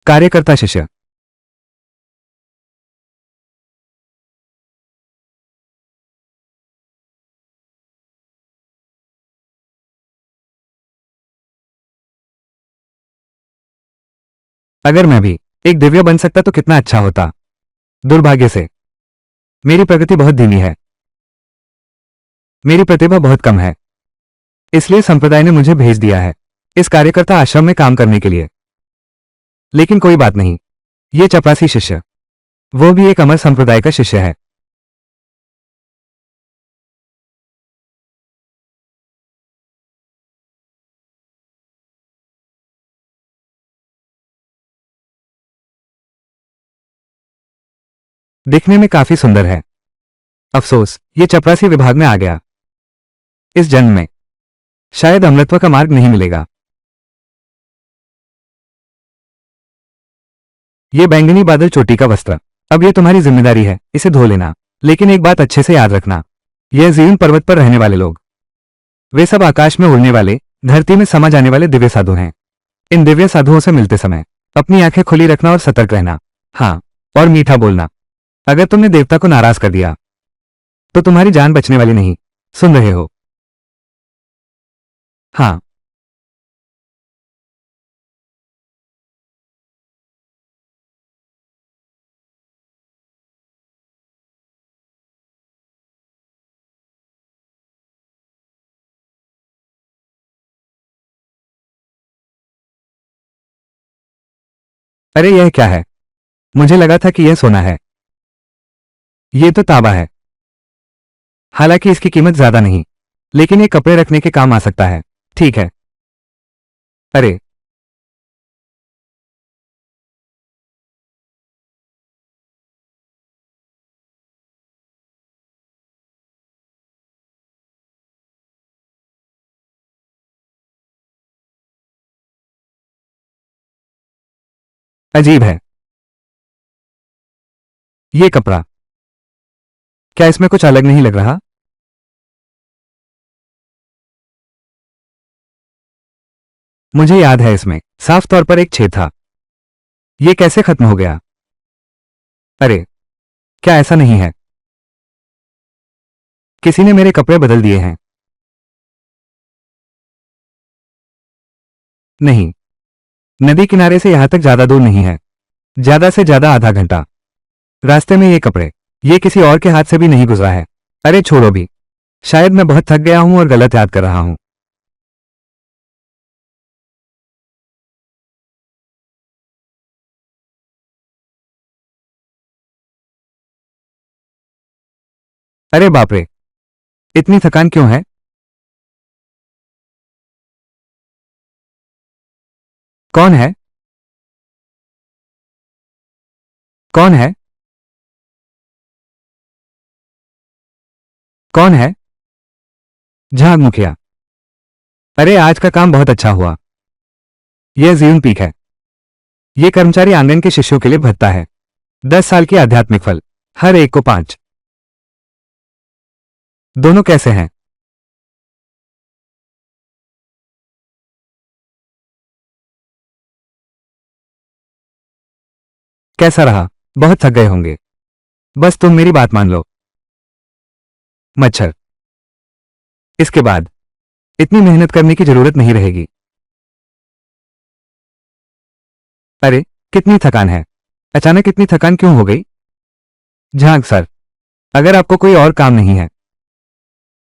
कार्यकर्ता शिष्य। अगर मैं भी एक दिव्य बन सकता तो कितना अच्छा होता। दुर्भाग्य से मेरी प्रगति बहुत धीमी है, मेरी प्रतिभा बहुत कम है, इसलिए संप्रदाय ने मुझे भेज दिया है इस कार्यकर्ता आश्रम में काम करने के लिए। लेकिन कोई बात नहीं, ये चपरासी शिष्य, वो भी एक अमर संप्रदाय का शिष्य है। दिखने में काफी सुंदर है। अफसोस, ये चपरासी विभाग में आ गया। इस जन्म में शायद अमृतत्व का मार्ग नहीं मिलेगा। ये बैंगनी बादल चोटी का वस्त्र, अब ये तुम्हारी जिम्मेदारी है, इसे धो लेना। लेकिन एक बात अच्छे से याद रखना, यह जीवन पर्वत पर रहने वाले लोग, वे सब आकाश में उड़ने वाले, धरती में समा जाने वाले दिव्य साधु हैं। इन दिव्य साधुओं से मिलते समय अपनी आंखें खुली रखना और सतर्क रहना। हाँ, और मीठा बोलना। अगर तुमने देवता को नाराज कर दिया तो तुम्हारी जान बचने वाली नहीं। सुन रहे हो? हाँ। अरे यह क्या है? मुझे लगा था कि यह सोना है। ये तो तांबा है। हालांकि इसकी कीमत ज्यादा नहीं, लेकिन ये कपड़े रखने के काम आ सकता है। ठीक है। अरे, अजीब है ये कपड़ा। क्या इसमें कुछ अलग नहीं लग रहा? मुझे याद है, इसमें साफ तौर पर एक छेद था। ये कैसे खत्म हो गया? अरे, क्या ऐसा नहीं है किसी ने मेरे कपड़े बदल दिए हैं? नहीं, नदी किनारे से यहां तक ज्यादा दूर नहीं है, ज्यादा से ज्यादा आधा घंटा। रास्ते में ये कपड़े, ये किसी और के हाथ से भी नहीं गुजरा है। अरे छोड़ो भी, शायद मैं बहुत थक गया हूं और गलत याद कर रहा हूं। अरे बाप रे, इतनी थकान क्यों है? कौन है? कौन है? कौन है? झाग मुखिया। अरे आज का काम बहुत अच्छा हुआ। यह जीवन पीक है। यह कर्मचारी आंगन के शिष्यों के लिए भत्ता है। 10 साल की आध्यात्मिक फल, हर एक को 5। दोनों कैसे हैं? कैसा रहा? बहुत थक गए होंगे। बस तुम मेरी बात मान लो। मच्छर, इसके बाद इतनी मेहनत करने की जरूरत नहीं रहेगी। अरे, कितनी थकान है। अचानक इतनी थकान क्यों हो गई? झांक सर, अगर आपको कोई और काम नहीं है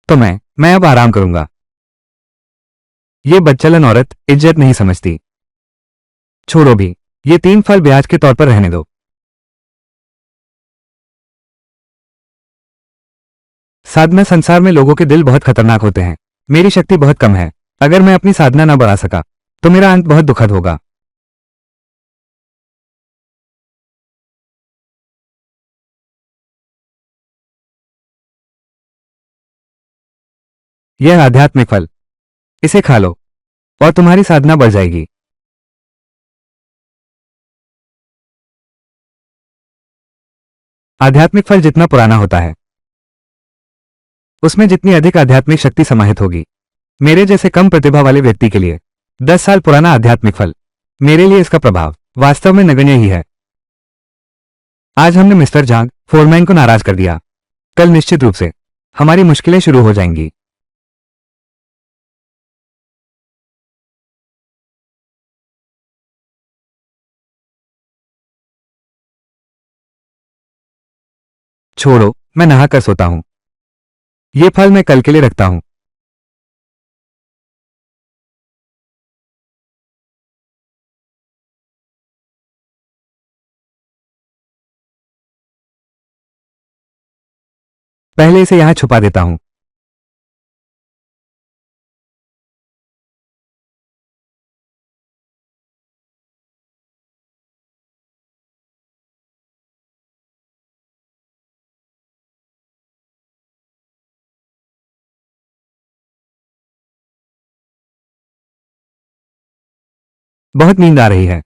तो मैं अब आराम करूंगा। ये बदचलन औरत इज्जत नहीं समझती। छोड़ो भी, ये 3 फल ब्याज के तौर पर रहने दो। साधना संसार में लोगों के दिल बहुत खतरनाक होते हैं। मेरी शक्ति बहुत कम है। अगर मैं अपनी साधना न बढ़ा सका तो मेरा अंत बहुत दुखद होगा। यह आध्यात्मिक फल, इसे खा लो और तुम्हारी साधना बढ़ जाएगी। आध्यात्मिक फल जितना पुराना होता है, उसमें जितनी अधिक आध्यात्मिक शक्ति समाहित होगी। मेरे जैसे कम प्रतिभा वाले व्यक्ति के लिए 10 साल पुराना आध्यात्मिक फल, मेरे लिए इसका प्रभाव वास्तव में नगण्य ही है। आज हमने मिस्टर जांग फोरमैन को नाराज कर दिया। कल निश्चित रूप से हमारी मुश्किलें शुरू हो जाएंगी। छोड़ो, मैं नहा कर सोता हूं। ये फल मैं कल के लिए रखता हूं। पहले इसे यहां छुपा देता हूं। बहुत नींद आ रही है।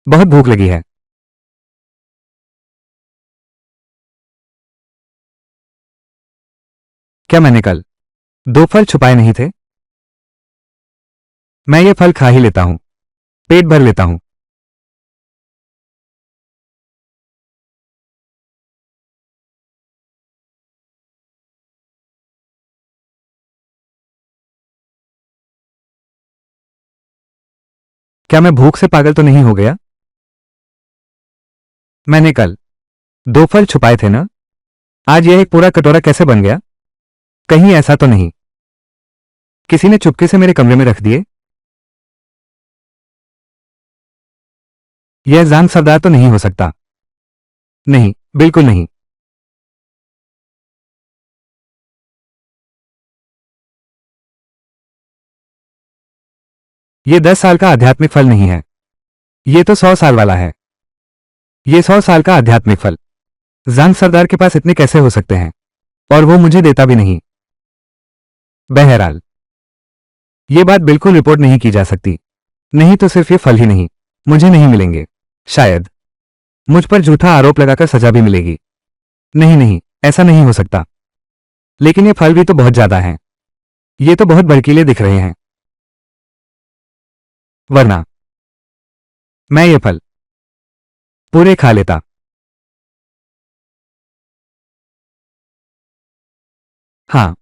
बहुत भूख लगी है। क्या मैंने कल दो फल छुपाए नहीं थे? मैं ये फल खा ही लेता हूं। पेट भर लेता हूं। क्या मैं भूख से पागल तो नहीं हो गया? मैंने कल दो फल छुपाए थे ना? आज यह एक पूरा कटोरा कैसे बन गया? कहीं ऐसा तो नहीं किसी ने चुपके से मेरे कमरे में रख दिए? यह जान सरदार तो नहीं हो सकता। नहीं, बिल्कुल नहीं। यह 10 साल का आध्यात्मिक फल नहीं है। यह तो 100 साल वाला है। यह 100 साल का आध्यात्मिक फल जान सरदार के पास इतने कैसे हो सकते हैं? और वो मुझे देता भी नहीं। बहरहाल ये बात बिल्कुल रिपोर्ट नहीं की जा सकती। नहीं तो सिर्फ ये फल ही नहीं, मुझे नहीं मिलेंगे। शायद मुझ पर झूठा आरोप लगाकर सजा भी मिलेगी। नहीं नहीं, ऐसा नहीं हो सकता। लेकिन ये फल भी तो बहुत ज्यादा हैं। ये तो बहुत भड़कीले दिख रहे हैं। वरना मैं ये फल पूरे खा लेता। हाँ,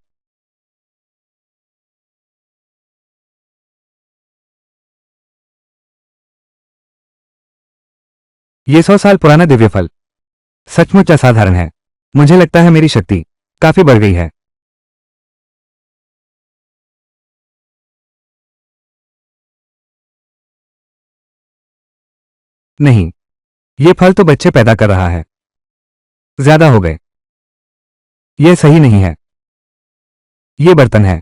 ये 100 साल पुराना दिव्य फल सचमुच असाधारण है। मुझे लगता है मेरी शक्ति काफी बढ़ गई है। नहीं, ये फल तो बच्चे पैदा कर रहा है। ज्यादा हो गए। यह सही नहीं है। ये बर्तन है।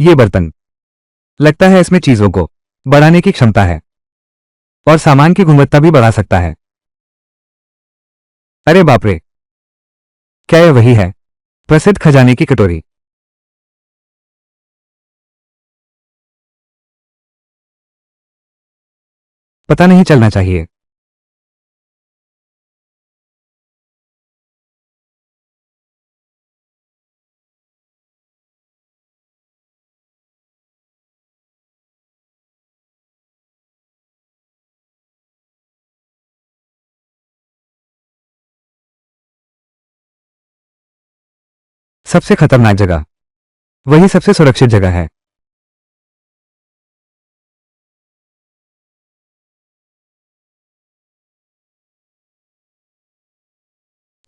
ये बर्तन लगता है इसमें चीजों को बढ़ाने की क्षमता है और सामान की गुणवत्ता भी बढ़ा सकता है। अरे बाप रे, क्या यह वही है प्रसिद्ध खजाने की कटोरी? पता नहीं चलना चाहिए। सबसे खतरनाक जगह वही सबसे सुरक्षित जगह है।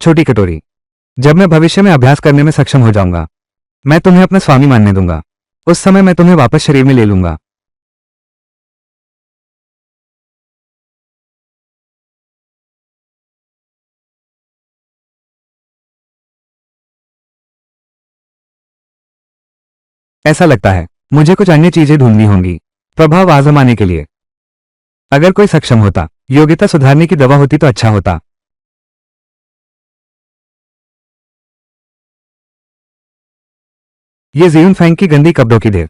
छोटी कटोरी, जब मैं भविष्य में अभ्यास करने में सक्षम हो जाऊंगा मैं तुम्हें अपना स्वामी मानने दूंगा। उस समय मैं तुम्हें वापस शरीर में ले लूंगा। ऐसा लगता है मुझे कुछ अन्य चीजें ढूंढनी होंगी प्रभाव आजमाने के लिए। अगर कोई सक्षम होता, योग्यता सुधारने की दवा होती तो अच्छा होता। ये जीवन फैंग की गंदी कपड़ों की ढेर।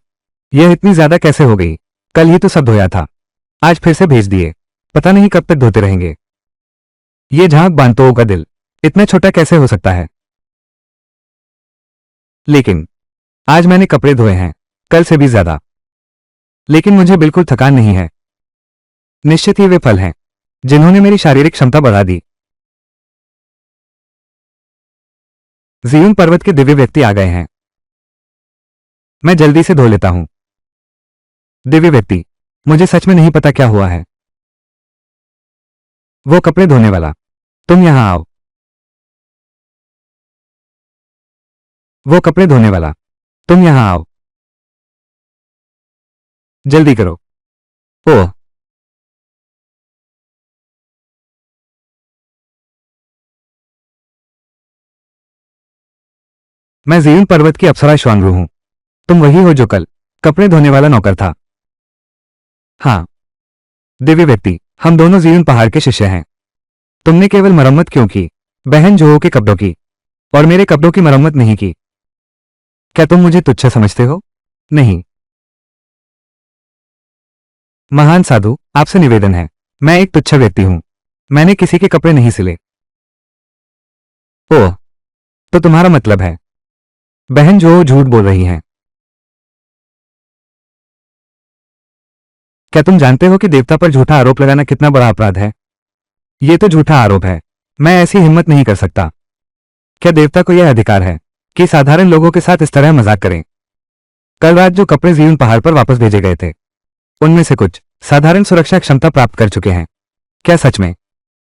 यह इतनी ज्यादा कैसे हो गई? कल ही तो सब धोया था, आज फिर से भेज दिए। पता नहीं कब तक धोते रहेंगे। ये झांक बांतों का दिल इतना छोटा कैसे हो सकता है? लेकिन आज मैंने कपड़े धोए हैं, कल से भी ज्यादा। लेकिन मुझे बिल्कुल थकान नहीं है। निश्चित ही वे फल हैं जिन्होंने मेरी शारीरिक क्षमता बढ़ा दी। जीवन पर्वत के दिव्य व्यक्ति आ गए हैं। मैं जल्दी से धो लेता हूं। दिव्य व्यक्ति, मुझे सच में नहीं पता क्या हुआ है। वो कपड़े धोने वाला, तुम यहां आओ। वो कपड़े धोने वाला, तुम यहां आओ। जल्दी करो। ओह, मैं जीवन पर्वत की अप्सरा श्वांगरू हूं। तुम वही हो जो कल कपड़े धोने वाला नौकर था। हाँ, दिव्य व्यक्ति, हम दोनों जीवन पहाड़ के शिष्य हैं। तुमने केवल मरम्मत क्यों की? बहन जोहो के कपड़ों की, और मेरे कपड़ों की मरम्मत नहीं की। क्या तुम मुझे तुच्छ समझते हो? नहीं। महान साधु, आपसे निवेदन है। मैं एक तुच्छ व्यक्ति हूं। मैंने किसी के कपड़े नहीं सिले। ओह, तो तुम्हारा मतलब है बहन जो झूठ बोल रही हैं। क्या तुम जानते हो कि देवता पर झूठा आरोप लगाना कितना बड़ा अपराध है? यह तो झूठा आरोप है। मैं ऐसी हिम्मत नहीं कर सकता। क्या देवता को यह अधिकार है कि साधारण लोगों के साथ इस तरह मजाक करें? कल रात जो कपड़े जीवन पहाड़ पर वापस भेजे गए थे, उनमें से कुछ साधारण सुरक्षा क्षमता प्राप्त कर चुके हैं। क्या सच में?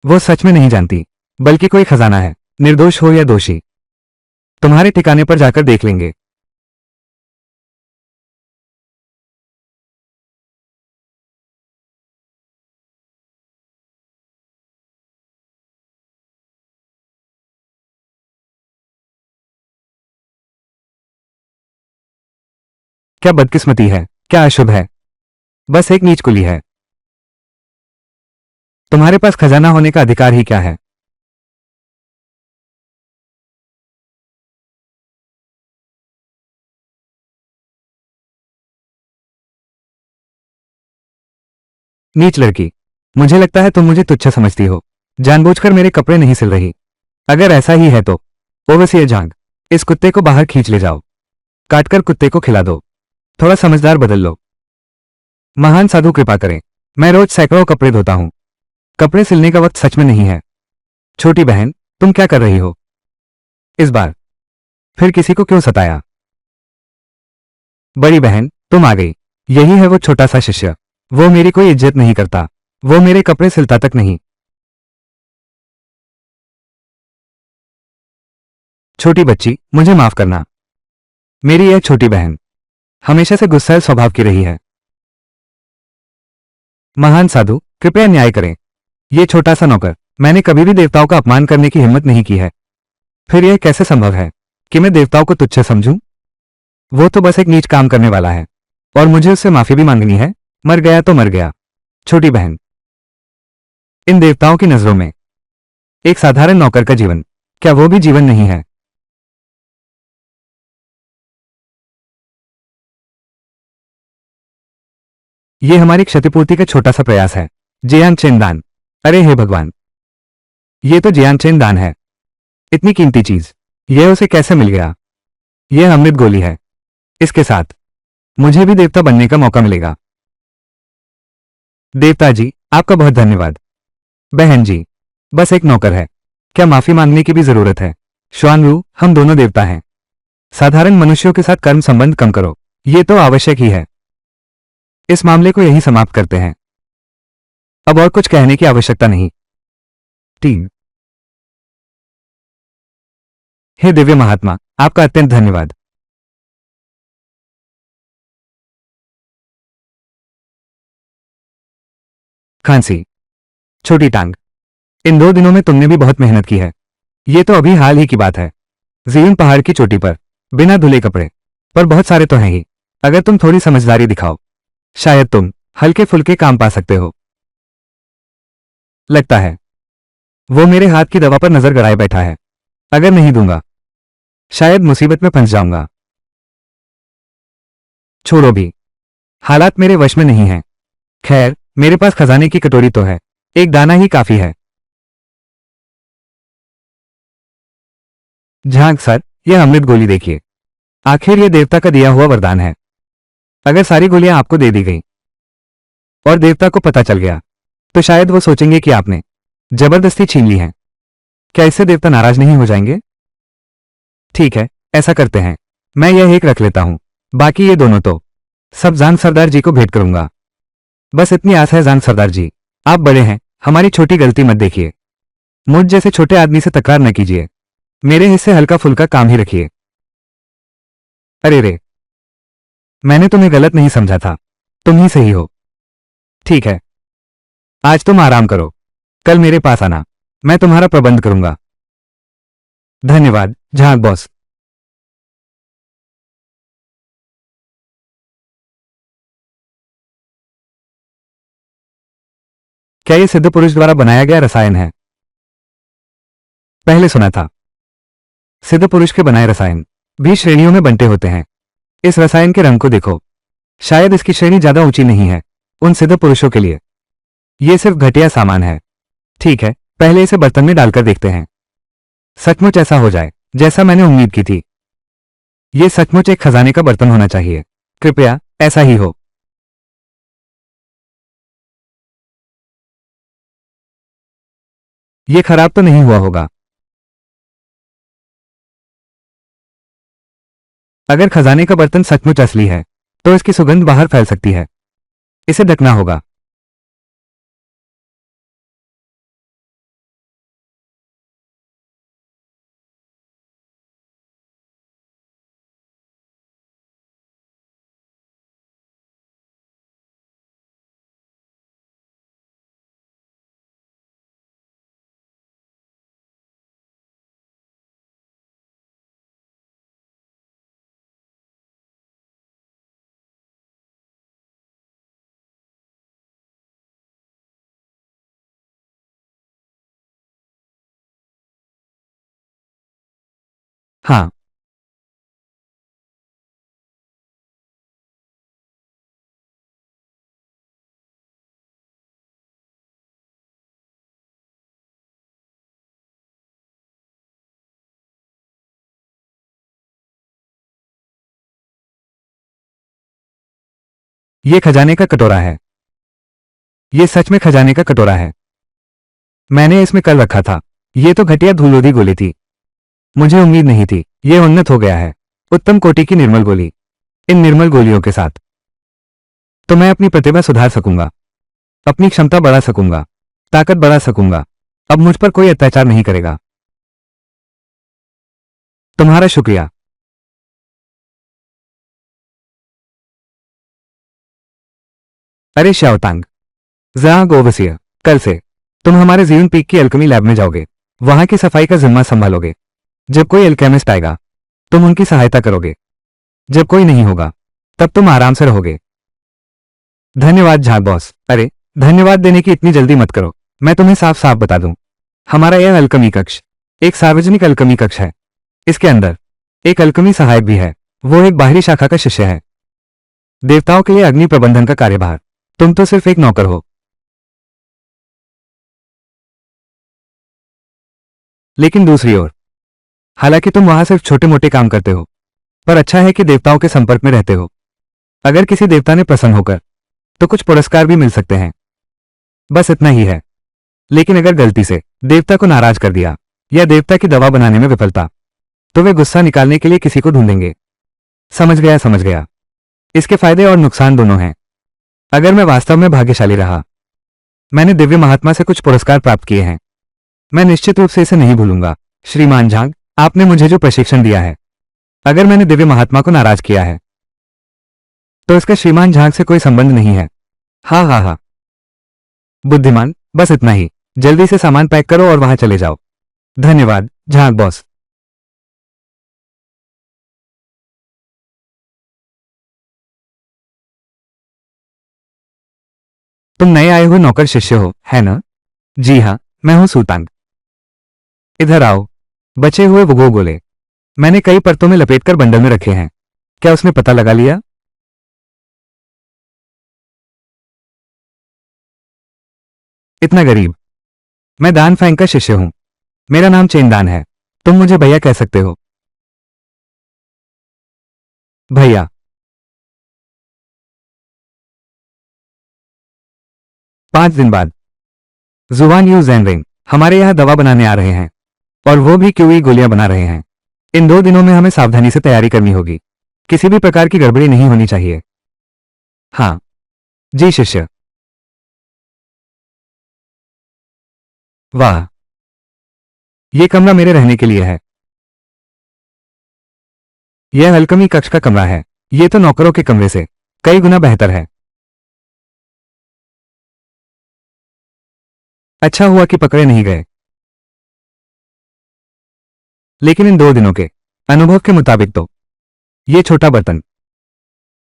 वो सच में नहीं जानती, बल्कि कोई खजाना है, निर्दोष हो या दोषी। तुम्हारे ठिकाने पर जाकर देख लेंगे। क्या बदकिस्मती है, क्या अशुभ है। बस एक नीच कुली है। तुम्हारे पास खजाना होने का अधिकार ही क्या है? नीच लड़की, मुझे लगता है तुम मुझे तुच्छ समझती हो। जानबूझकर मेरे कपड़े नहीं सिल रही। अगर ऐसा ही है तो ओवसिए जांग, इस कुत्ते को बाहर खींच ले जाओ। काटकर कुत्ते को खिला दो। थोड़ा समझदार बदल लो। महान साधु कृपा करें। मैं रोज सैकड़ों कपड़े धोता हूं। कपड़े सिलने का वक्त सच में नहीं है। छोटी बहन, तुम क्या कर रही हो? इस बार फिर किसी को क्यों सताया? बड़ी बहन, तुम आ गई। यही है वो छोटा सा शिष्य। वो मेरी कोई इज्जत नहीं करता। वो मेरे कपड़े सिलता तक नहीं। छोटी बच्ची, मुझे माफ करना। मेरी यह छोटी बहन हमेशा से गुस्सैल स्वभाव की रही है। महान साधु, कृपया न्याय करें। ये छोटा सा नौकर, मैंने कभी भी देवताओं का अपमान करने की हिम्मत नहीं की है। फिर यह कैसे संभव है कि मैं देवताओं को तुच्छ समझूं? वो तो बस एक नीच काम करने वाला है, और मुझे उससे माफी भी मांगनी है। मर गया तो मर गया। छोटी बहन, इन देवताओं की नजरों में एक साधारण नौकर का जीवन, क्या वो भी जीवन नहीं है? ये हमारी क्षतिपूर्ति का छोटा सा प्रयास है। जियांग चेन दान। अरे हे भगवान, ये तो जियांग चेन दान है। इतनी कीमती चीज, यह उसे कैसे मिल गया? यह अमृत गोली है। इसके साथ मुझे भी देवता बनने का मौका मिलेगा। देवता जी, आपका बहुत धन्यवाद। बहन जी, बस एक नौकर है, क्या माफी मांगने की भी जरूरत है? श्वानरू, हम दोनों देवता हैं। साधारण मनुष्यों के साथ कर्म संबंध कम करो। ये तो आवश्यक ही है। इस मामले को यहीं समाप्त करते हैं। अब और कुछ कहने की आवश्यकता नहीं। टीम, हे दिव्य महात्मा, आपका अत्यंत धन्यवाद। खांसी, छोटी टांग, इन 2 दिनों में तुमने भी बहुत मेहनत की है। ये तो अभी हाल ही की बात है। जीवन पहाड़ की चोटी पर बिना धुले कपड़े, पर बहुत सारे तो हैं ही। अगर तुम थोड़ी समझदारी दिखाओ, शायद तुम हल्के फुल्के काम पा सकते हो। लगता है वो मेरे हाथ की दवा पर नजर गड़ाए बैठा है। अगर नहीं दूंगा, शायद मुसीबत में फंस जाऊंगा। छोड़ो भी, हालात मेरे वश में नहीं हैं। खैर, मेरे पास खजाने की कटोरी तो है, एक दाना ही काफी है। झांक सर, यह अमृत गोली देखिए। आखिर यह देवता का दिया हुआ वरदान है। अगर सारी गोलियां आपको दे दी गई और देवता को पता चल गया, तो शायद वो सोचेंगे कि आपने जबरदस्ती छीन ली है। क्या इससे देवता नाराज नहीं हो जाएंगे? ठीक है, ऐसा करते हैं। मैं यह एक रख लेता हूं, बाकी ये दोनों तो सब जान सरदार जी को भेंट करूंगा। बस इतनी आस है जान सरदार जी, आप बड़े हैं, हमारी छोटी गलती मत देखिए। मुझ जैसे छोटे आदमी से तकरार न कीजिए, मेरे हिस्से हल्का फुल्का काम ही रखिए। अरे रे, मैंने तुम्हें गलत नहीं समझा था, तुम ही सही हो। ठीक है, आज तुम आराम करो, कल मेरे पास आना, मैं तुम्हारा प्रबंध करूंगा। धन्यवाद झांक बॉस। क्या यह सिद्ध पुरुष द्वारा बनाया गया रसायन है? पहले सुना था। सिद्ध पुरुष के बनाए रसायन भी श्रेणियों में बंटे होते हैं। इस रसायन के रंग को देखो, शायद इसकी श्रेणी ज्यादा ऊंची नहीं है उन सिद्ध पुरुषों के लिए। यह सिर्फ घटिया सामान है। ठीक है, पहले इसे बर्तन में डालकर देखते हैं। सचमुच ऐसा हो जाए जैसा मैंने उम्मीद की थी। यह सचमुच एक खजाने का बर्तन होना चाहिए। कृपया ऐसा ही हो। यह खराब तो नहीं हुआ होगा? अगर खजाने का बर्तन सचमुच असली है, तो इसकी सुगंध बाहर फैल सकती है। इसे ढकना होगा। हाँ, यह खजाने का कटोरा है। यह सच में खजाने का कटोरा है। मैंने इसमें कल रखा था। यह तो घटिया धूलोदी गोली थी। मुझे उम्मीद नहीं थी। यह उन्नत हो गया है। उत्तम कोटि की निर्मल गोली। इन निर्मल गोलियों के साथ तो मैं अपनी प्रतिभा सुधार सकूंगा, अपनी क्षमता बढ़ा सकूंगा, ताकत बढ़ा सकूंगा। अब मुझ पर कोई अत्याचार नहीं करेगा। तुम्हारा शुक्रिया। अरे श्याओतांग, जहां गोवसिया, कल से तुम हमारे जीवन पीक की अल्केमी लैब में जाओगे। वहां की सफाई का जिम्मा संभालोगे। जब कोई एल्केमिस्ट आएगा, तुम उनकी सहायता करोगे। जब कोई नहीं होगा, तब तुम आराम से रहोगे। धन्यवाद झाग बॉस। अरे, धन्यवाद देने की इतनी जल्दी मत करो। मैं तुम्हें साफ साफ बता दूं, हमारा यह अल्केमी कक्ष एक सार्वजनिक अल्केमी कक्ष है। इसके अंदर एक अल्केमी सहायक भी है। वो एक बाहरी शाखा का शिष्य है। देवताओं के लिए अग्नि प्रबंधन का कार्यभार। तुम तो सिर्फ एक नौकर हो। लेकिन दूसरी ओर, हालांकि तुम वहां सिर्फ छोटे मोटे काम करते हो, पर अच्छा है कि देवताओं के संपर्क में रहते हो। अगर किसी देवता ने प्रसन्न होकर, तो कुछ पुरस्कार भी मिल सकते हैं। बस इतना ही है। लेकिन अगर गलती से देवता को नाराज कर दिया, या देवता की दवा बनाने में विफलता, तो वे गुस्सा निकालने के लिए किसी को ढूंढेंगे। समझ गया, समझ गया। इसके फायदे और नुकसान दोनों हैं। अगर मैं वास्तव में भाग्यशाली रहा, मैंने दिव्य महात्मा से कुछ पुरस्कार प्राप्त किए हैं, मैं निश्चित रूप से इसे नहीं भूलूंगा। श्रीमान झांग, आपने मुझे जो प्रशिक्षण दिया है, अगर मैंने दिव्य महात्मा को नाराज किया है, तो इसका श्रीमान झांग से कोई संबंध नहीं है। हाँ हाँ हाँ, बुद्धिमान, बस इतना ही। जल्दी से सामान पैक करो और वहां चले जाओ। धन्यवाद झांग बॉस। तुम नए आए हुए नौकर शिष्य हो, है ना? जी हाँ, मैं हूं सुल्तान। इधर आओ। बचे हुए वो गोले मैंने कई परतों में लपेटकर बंडल में रखे हैं। क्या उसने पता लगा लिया? इतना गरीब। मैं दान फैंग का शिष्य हूं। मेरा नाम चेनदान है। तुम मुझे भैया कह सकते हो। भैया। 5 दिन बाद। जुवान यू जैनरिंग हमारे यहाँ दवा बनाने आ रहे हैं, और वो भी क्यूई गोलियां बना रहे हैं। इन 2 दिनों में हमें सावधानी से तैयारी करनी होगी। किसी भी प्रकार की गड़बड़ी नहीं होनी चाहिए। हाँ। जी शिष्य। वाह। ये कमरा मेरे रहने के लिए है। यह हल्कमी कक्ष का कमरा है। ये तो नौकरों के कमरे से कई गुना बेहतर है। अच्छा हुआ कि पकड़े नहीं गए। लेकिन इन 2 दिनों के अनुभव के मुताबिक तो ये छोटा बर्तन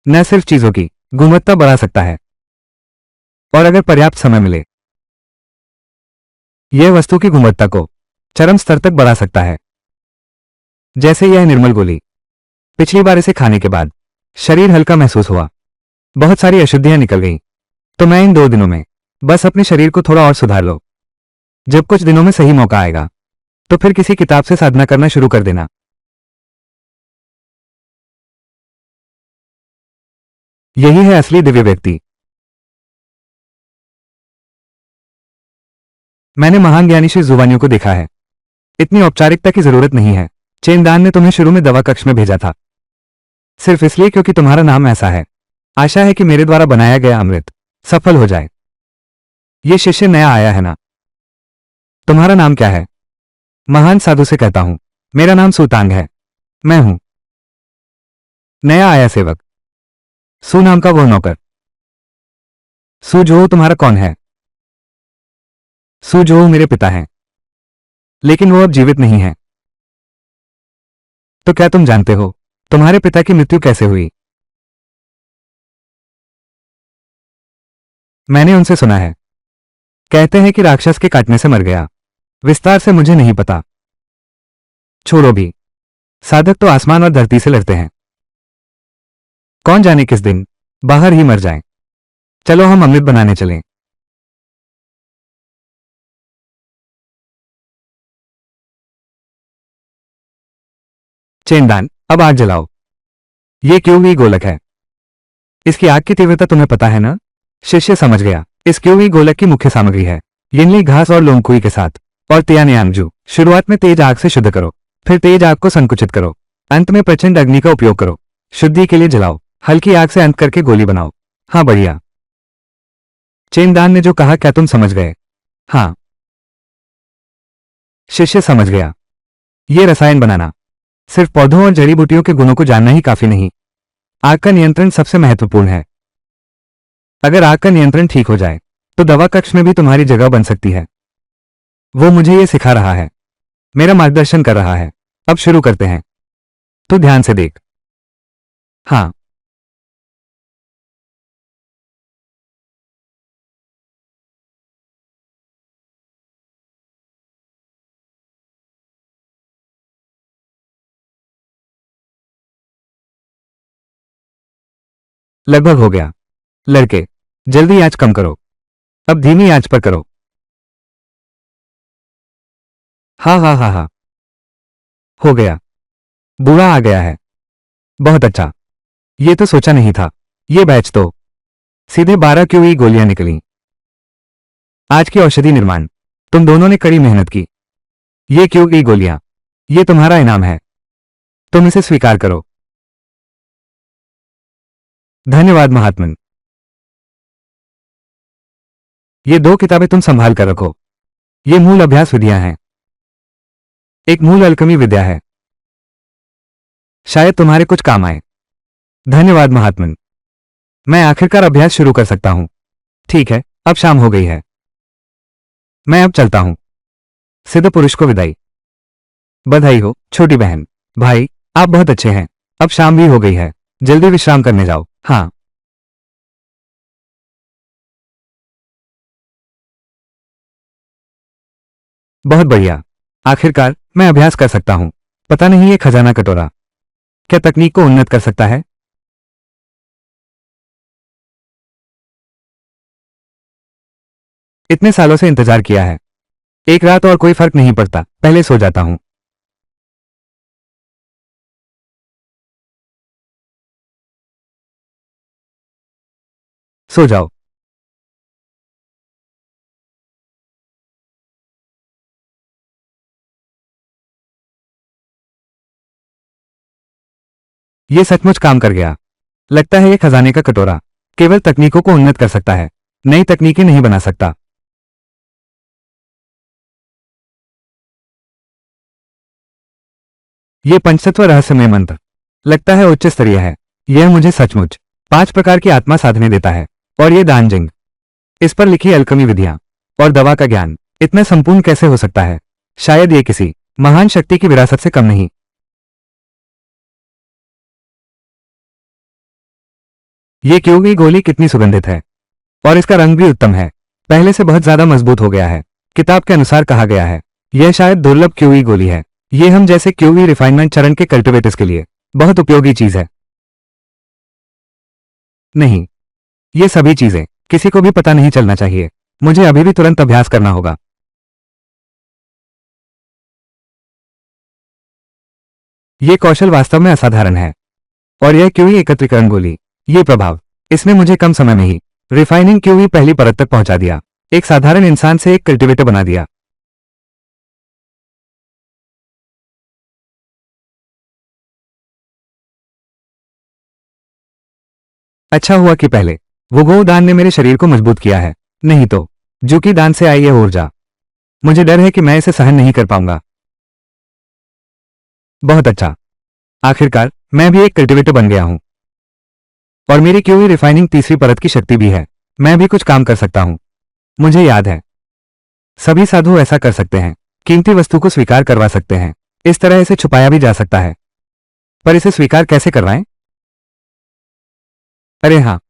न सिर्फ चीजों की गुणवत्ता बढ़ा सकता है, और अगर पर्याप्त समय मिले, यह वस्तु की गुणवत्ता को चरम स्तर तक बढ़ा सकता है। जैसे यह निर्मल गोली। पिछली बार इसे खाने के बाद शरीर हल्का महसूस हुआ। बहुत सारी अशुद्धियां निकल गईं। तो मैं इन 2 दिनों में बस अपने शरीर को थोड़ा और सुधार लो। जब कुछ दिनों में सही मौका आएगा, तो फिर किसी किताब से साधना करना शुरू कर देना। यही है असली दिव्य व्यक्ति। मैंने महान ज्ञानी श्री जुवानियों को देखा है। इतनी औपचारिकता की जरूरत नहीं है। चेनदान ने तुम्हें शुरू में दवा कक्ष में भेजा था, सिर्फ इसलिए क्योंकि तुम्हारा नाम ऐसा है। आशा है कि मेरे द्वारा बनाया गया अमृत सफल हो जाए। ये शिष्य नया आया है ना? तुम्हारा नाम क्या है? महान साधु से कहता हूं। मेरा नाम सुतांग है। मैं हूं नया आया सेवक। सू नाम का वो नौकर। सुजो तुम्हारा कौन है? सुजो मेरे पिता हैं, लेकिन वो अब जीवित नहीं है। तो क्या तुम जानते हो तुम्हारे पिता की मृत्यु कैसे हुई? मैंने उनसे सुना है। कहते हैं कि राक्षस के काटने से मर गया। विस्तार से मुझे नहीं पता। छोड़ो भी। साधक तो आसमान और धरती से लड़ते हैं। कौन जाने किस दिन बाहर ही मर जाएं। चलो हम अमृत बनाने चलें। चेनदान, अब आग जलाओ। ये क्यों ही गोलक है? इसकी आग की तीव्रता तुम्हें पता है ना? शिष्य समझ गया। इस क्यों ही गोलक की मुख्य सामग्री है यिनली घास और लोंगकुई के साथ और तियानयांगजू। शुरुआत में तेज आग से शुद्ध करो, फिर तेज आग को संकुचित करो, अंत में प्रचंड अग्नि का उपयोग करो। शुद्धि के लिए जलाओ। हल्की आग से अंत करके गोली बनाओ। हाँ बढ़िया। चेनदान ने जो कहा क्या तुम समझ गए? हाँ। शिष्य समझ गया। ये रसायन बनाना सिर्फ पौधों और जड़ी बूटियों के गुणों को जानना ही काफी नहीं। आग का नियंत्रण सबसे महत्वपूर्ण है। अगर आग का नियंत्रण ठीक हो जाए, तो दवा कक्ष में भी तुम्हारी जगह बन सकती है। वो मुझे ये सिखा रहा है, मेरा मार्गदर्शन कर रहा है। अब शुरू करते हैं। तो ध्यान से देख। हाँ। लगभग हो गया। लड़के, जल्दी आंच कम करो। अब धीमी आंच पर करो। हाँ हाँ हाँ हाँ। हो गया। बूढ़ा आ गया है। बहुत अच्छा। ये तो सोचा नहीं था। ये बैच तो सीधे 12 क्यूई गोलियां निकली। आज की औषधि निर्माण तुम दोनों ने कड़ी मेहनत की। ये क्यूई गोलियां, ये तुम्हारा इनाम है। तुम इसे स्वीकार करो। धन्यवाद महात्मन। ये 2 किताबें तुम संभाल कर रखो। ये मूल अभ्यास विधियां हैं। एक मूल अल्कमी विद्या है। शायद तुम्हारे कुछ काम आए। धन्यवाद महात्मन। मैं आखिरकार अभ्यास शुरू कर सकता हूं। ठीक है, अब शाम हो गई है। मैं अब चलता हूं। सिद्ध पुरुष को विदाई। बधाई हो छोटी बहन। भाई, आप बहुत अच्छे हैं। अब शाम भी हो गई है। जल्दी विश्राम करने जाओ। हाँ। बहुत बढ़िया। आखिरकार मैं अभ्यास कर सकता हूं। पता नहीं ये खजाना कटोरा क्या तकनीक को उन्नत कर सकता है? इतने सालों से इंतजार किया है। एक रात और कोई फर्क नहीं पड़ता, पहले सो जाता हूं। सो जाओ। ये सचमुच काम कर गया। लगता है ये खजाने का कटोरा केवल तकनीकों को उन्नत कर सकता है, नई तकनीकें नहीं बना सकता। ये पंचतत्व रहस्यमय मंत्र लगता है उच्च स्तरीय है। यह मुझे सचमुच 5 प्रकार की आत्मा साधने देता है। और ये दानजिंग, इस पर लिखी अल्कमी विधियां और दवा का ज्ञान इतना संपूर्ण कैसे हो सकता है? शायद ये किसी महान शक्ति की विरासत से कम नहीं। ये क्यों गोली कितनी सुगंधित है और इसका रंग भी उत्तम है, पहले से बहुत ज्यादा मजबूत हो गया है। किताब के अनुसार कहा गया है यह शायद दुर्लभ क्यूई गोली है। ये हम जैसे क्यूई रिफाइनमेंट चरण के कल्टिवेटर्स के लिए बहुत उपयोगी चीज है। नहीं, ये सभी चीजें किसी को भी पता नहीं चलना चाहिए। मुझे अभी भी तुरंत अभ्यास करना होगा। ये कौशल वास्तव में असाधारण है। और यह क्यूई एकत्रीकरण गोली, ये प्रभाव, इसने मुझे कम समय में ही रिफाइनिंग क्यूई पहली परत तक पहुंचा दिया। एक साधारण इंसान से एक कल्टिवेटर बना दिया। अच्छा हुआ कि पहले वो गोदान ने मेरे शरीर को मजबूत किया है, नहीं तो जो कि दान से आई है ऊर्जा, मुझे डर है कि मैं इसे सहन नहीं कर पाऊंगा। बहुत अच्छा, आखिरकार मैं भी एक कल्टिवेटर बन गया हूं और मेरी क्यूई रिफाइनिंग तीसरी परत की शक्ति भी है। मैं भी कुछ काम कर सकता हूं। मुझे याद है सभी साधु ऐसा कर सकते हैं, कीमती वस्तु को स्वीकार करवा सकते हैं। इस तरह इसे छुपाया भी जा सकता है, पर इसे स्वीकार कैसे करवाएं? अरे हाँ,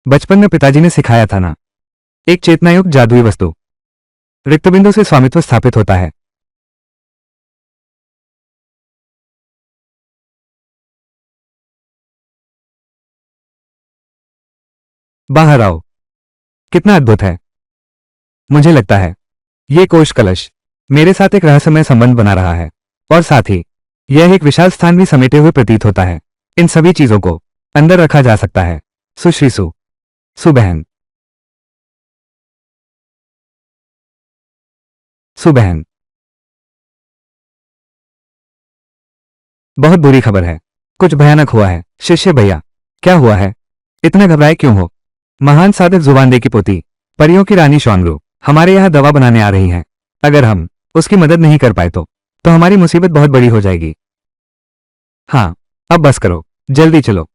बचपन में पिताजी ने सिखाया था ना, एक चेतनायुक्त जादुई वस्तु रिक्तबिंदु से स्वामित्व स्थापित होता है। बाहर आओ। कितना अद्भुत है। मुझे लगता है ये कोष कलश मेरे साथ एक रहस्यमय संबंध बना रहा है और साथ ही यह एक विशाल स्थान भी समेटे हुए प्रतीत होता है। इन सभी चीजों को अंदर रखा जा सकता है। सुश्री सुबहन, सुबहन। बहुत बुरी खबर है, कुछ भयानक हुआ है। शिष्य भैया, क्या हुआ है? इतना घबराए क्यों हो? महान साधक जुबानदे की पोती, परियों की रानी शॉन्गरू हमारे यहाँ दवा बनाने आ रही हैं। अगर हम उसकी मदद नहीं कर पाए तो हमारी मुसीबत बहुत बड़ी हो जाएगी। हाँ, अब बस करो, जल्दी चलो।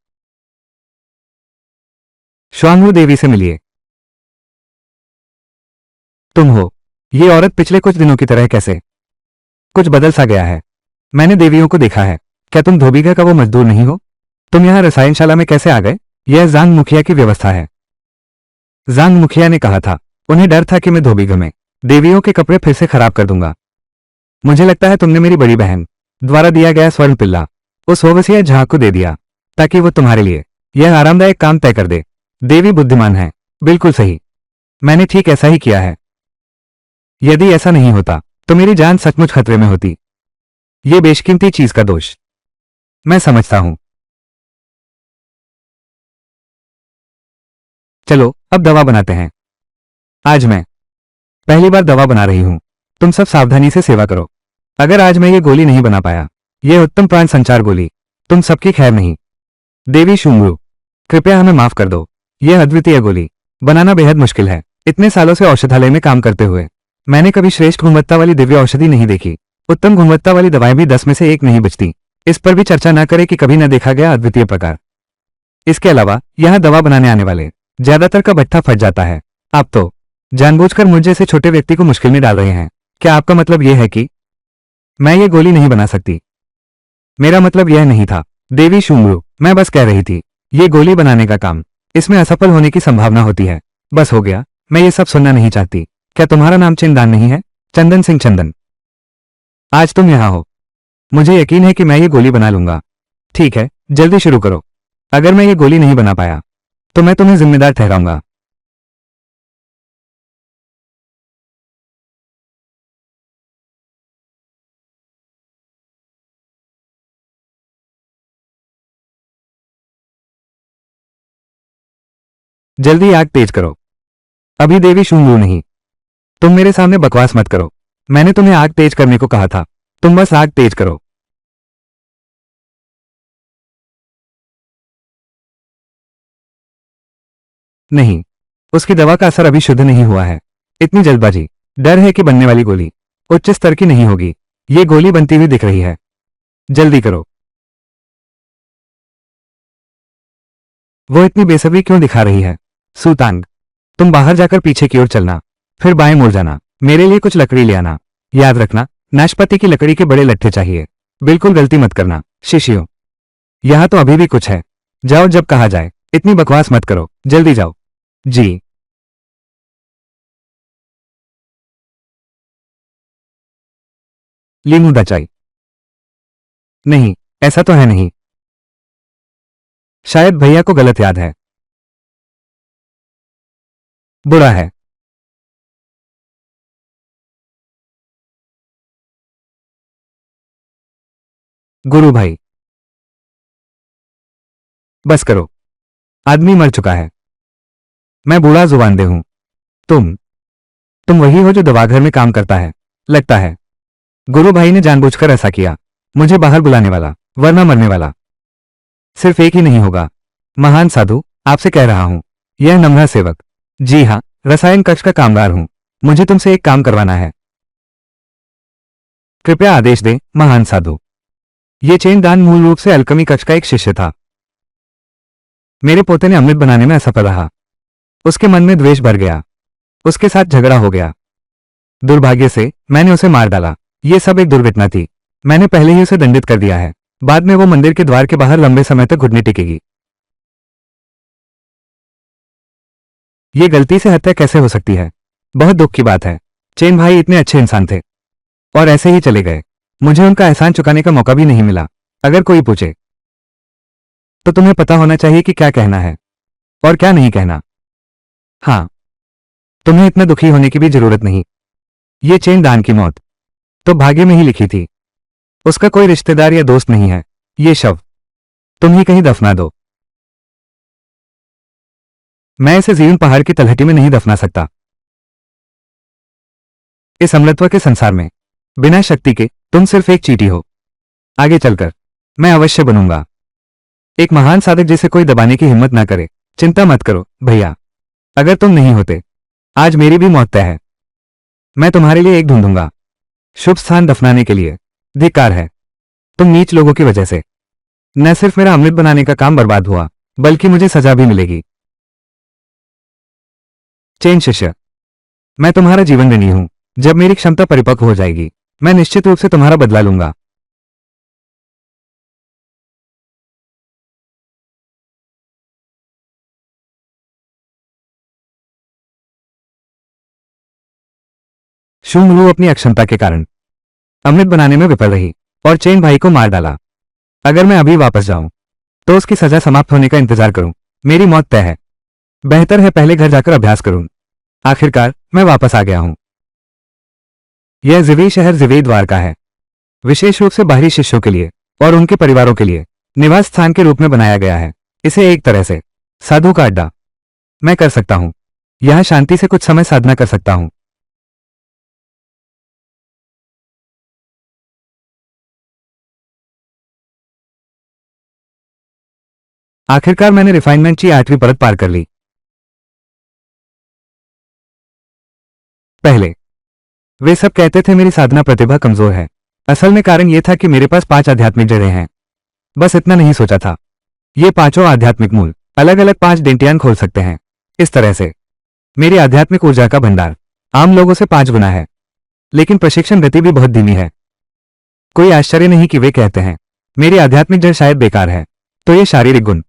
श्वांगू देवी से मिलिए। तुम हो? ये औरत पिछले कुछ दिनों की तरह कैसे? कुछ बदल सा गया है। मैंने देवियों को देखा है। क्या तुम धोबीघर का वो मजदूर नहीं हो? तुम यहाँ रसायनशाला में कैसे आ गए? यह जांग मुखिया की व्यवस्था है। जांग मुखिया ने कहा था, उन्हें डर था कि मैं धोबीघर में देवियों के कपड़े फिर से खराब कर दूंगा। मुझे लगता है तुमने मेरी बड़ी बहन द्वारा दिया गया स्वर्ण पिल्ला उस ओवसिया झाग को दे दिया ताकि वो तुम्हारे लिए यह आरामदायक काम तय कर दे। देवी बुद्धिमान है। बिल्कुल सही, मैंने ठीक ऐसा ही किया है। यदि ऐसा नहीं होता तो मेरी जान सचमुच खतरे में होती। ये बेशकीमती चीज का दोष मैं समझता हूं। चलो अब दवा बनाते हैं। आज मैं पहली बार दवा बना रही हूं। तुम सब सावधानी से सेवा करो। अगर आज मैं ये गोली नहीं बना पाया, यह उत्तम प्राण संचार गोली तुम सबकी खैर नहीं। देवी शुंगरू, कृपया हमें माफ कर दो। यह अद्वितीय गोली बनाना बेहद मुश्किल है। इतने सालों से औषधालय में काम करते हुए मैंने कभी श्रेष्ठ गुणवत्ता वाली दिव्य औषधि नहीं देखी। उत्तम गुणवत्ता वाली दवाएं भी 10 में से एक नहीं बचती। इस पर भी चर्चा न करें कि कभी न देखा गया अद्वितीय प्रकार। इसके अलावा यहां दवा बनाने आने वाले ज्यादातर का भट्ठा फट जाता है। आप तो जानबूझकर मुझ जैसे छोटे व्यक्ति को मुश्किल में डाल रहे हैं। क्या आपका मतलब यह है कि मैं ये गोली नहीं बना सकती? मेरा मतलब यह नहीं था देवी शुंगरू, मैं बस कह रही थी ये गोली बनाने का काम, इसमें असफल होने की संभावना होती है। बस हो गया, मैं ये सब सुनना नहीं चाहती। क्या तुम्हारा नाम चिंदान नहीं है? चंदन सिंह चंदन, आज तुम यहां हो। मुझे यकीन है कि मैं ये गोली बना लूंगा। ठीक है, जल्दी शुरू करो। अगर मैं ये गोली नहीं बना पाया तो मैं तुम्हें जिम्मेदार ठहराऊंगा। जल्दी आग तेज करो। अभी देवी शुंगू नहीं। तुम मेरे सामने बकवास मत करो। मैंने तुम्हें आग तेज करने को कहा था। तुम बस आग तेज करो। नहीं, उसकी दवा का असर अभी शुद्ध नहीं हुआ है। इतनी जल्दबाजी। डर है कि बनने वाली गोली उच्च स्तर की नहीं होगी। ये गोली बनती हुई दिख रही है। जल्दी करो। वो इतनी बेसब्री क्यों दिखा रही है? सुतांग, तुम बाहर जाकर पीछे की ओर चलना, फिर बाएं मुड़ जाना। मेरे लिए कुछ लकड़ी ले आना। याद रखना, नाशपाती की लकड़ी के बड़े लट्ठे चाहिए। बिल्कुल गलती मत करना। शिष्यों, यहां तो अभी भी कुछ है। जाओ जब कहा जाए। इतनी बकवास मत करो, जल्दी जाओ। जी। लीमू चाय। नहीं, ऐसा तो है नहीं। शायद भैया को गलत याद है। बुरा है। गुरु भाई, बस करो। आदमी मर चुका है। मैं बूढ़ा जुबानदे हूं। तुम तुम वही हो जो दवाघर में काम करता है, लगता है। गुरु भाई ने जानबूझकर ऐसा किया। मुझे बाहर बुलाने वाला, वरना मरने वाला। सिर्फ एक ही नहीं होगा। महान साधु, आपसे कह रहा हूं। यह नम्र सेवक। जी हां, रसायन कक्ष का कामगार हूं। मुझे तुमसे एक काम करवाना है। कृपया आदेश दें, महान साधु। ये चेन दान मूल रूप से अल्कमी कक्ष का एक शिष्य था। मेरे पोते ने अमृत बनाने में असफल रहा। उसके मन में द्वेष भर गया। उसके साथ झगड़ा हो गया। दुर्भाग्य से मैंने उसे मार डाला। ये सब एक दुर्घटना थी। मैंने पहले ही उसे दंडित कर दिया है। बाद में वो मंदिर के द्वार के बाहर लंबे समय तक घुटने टिकेगी। ये गलती से हत्या कैसे हो सकती है? बहुत दुख की बात है। चेन भाई इतने अच्छे इंसान थे और ऐसे ही चले गए। मुझे उनका एहसान चुकाने का मौका भी नहीं मिला। अगर कोई पूछे तो तुम्हें पता होना चाहिए कि क्या कहना है और क्या नहीं कहना। हाँ, तुम्हें इतना दुखी होने की भी जरूरत नहीं। ये चेन दान की मौत तो भाग्य में ही लिखी थी। उसका कोई रिश्तेदार या दोस्त नहीं है। ये शव तुम ही कहीं दफना दो। मैं इसे जीवन पहाड़ की तलहटी में नहीं दफना सकता। इस अमृतत्व के संसार में बिना शक्ति के तुम सिर्फ एक चींटी हो। आगे चलकर मैं अवश्य बनूंगा एक महान साधक जिसे कोई दबाने की हिम्मत ना करे। चिंता मत करो भैया। अगर तुम नहीं होते, आज मेरी भी मौत तय है। मैं तुम्हारे लिए एक ढूंढूंगा, शुभ स्थान दफनाने के लिए। धिक्कार है तुम नीच लोगों की वजह से। न सिर्फ मेरा अमृत बनाने का काम बर्बाद हुआ, बल्कि मुझे सजा भी मिलेगी। चेन शिष्य, मैं तुम्हारा जीवन ऋणी हूं। जब मेरी क्षमता परिपक्व हो जाएगी, मैं निश्चित रूप से तुम्हारा बदला लूंगा। शुंगलू अपनी अक्षमता के कारण अमृत बनाने में विफल रही और चेन भाई को मार डाला। अगर मैं अभी वापस जाऊं तो उसकी सजा समाप्त होने का इंतजार करूं। मेरी मौत तय है। बेहतर है पहले घर जाकर अभ्यास करूं। आखिरकार मैं वापस आ गया हूं। यह जिवे शहर जिवे द्वार का है, विशेष रूप से बाहरी शिष्यों के लिए और उनके परिवारों के लिए निवास स्थान के रूप में बनाया गया है। इसे एक तरह से साधु का अड्डा मैं कर सकता हूं। यहां शांति से कुछ समय साधना कर सकता हूं। आखिरकार मैंने रिफाइनमेंट की 8वीं परत पार कर ली। पहले वे सब कहते थे मेरी साधना प्रतिभा कमजोर है। असल में कारण यह था कि मेरे पास 5 आध्यात्मिक जड़ें हैं। बस इतना नहीं सोचा था। ये पांचों आध्यात्मिक मूल अलग अलग 5 डेंटियान खोल सकते हैं। इस तरह से मेरी आध्यात्मिक ऊर्जा का भंडार आम लोगों से 5 गुना है। लेकिन प्रशिक्षण गति भी बहुत धीमी है। कोई आश्चर्य नहीं कि वे कहते हैं मेरी आध्यात्मिक जड़ शायद बेकार है। तो ये शारीरिक गुण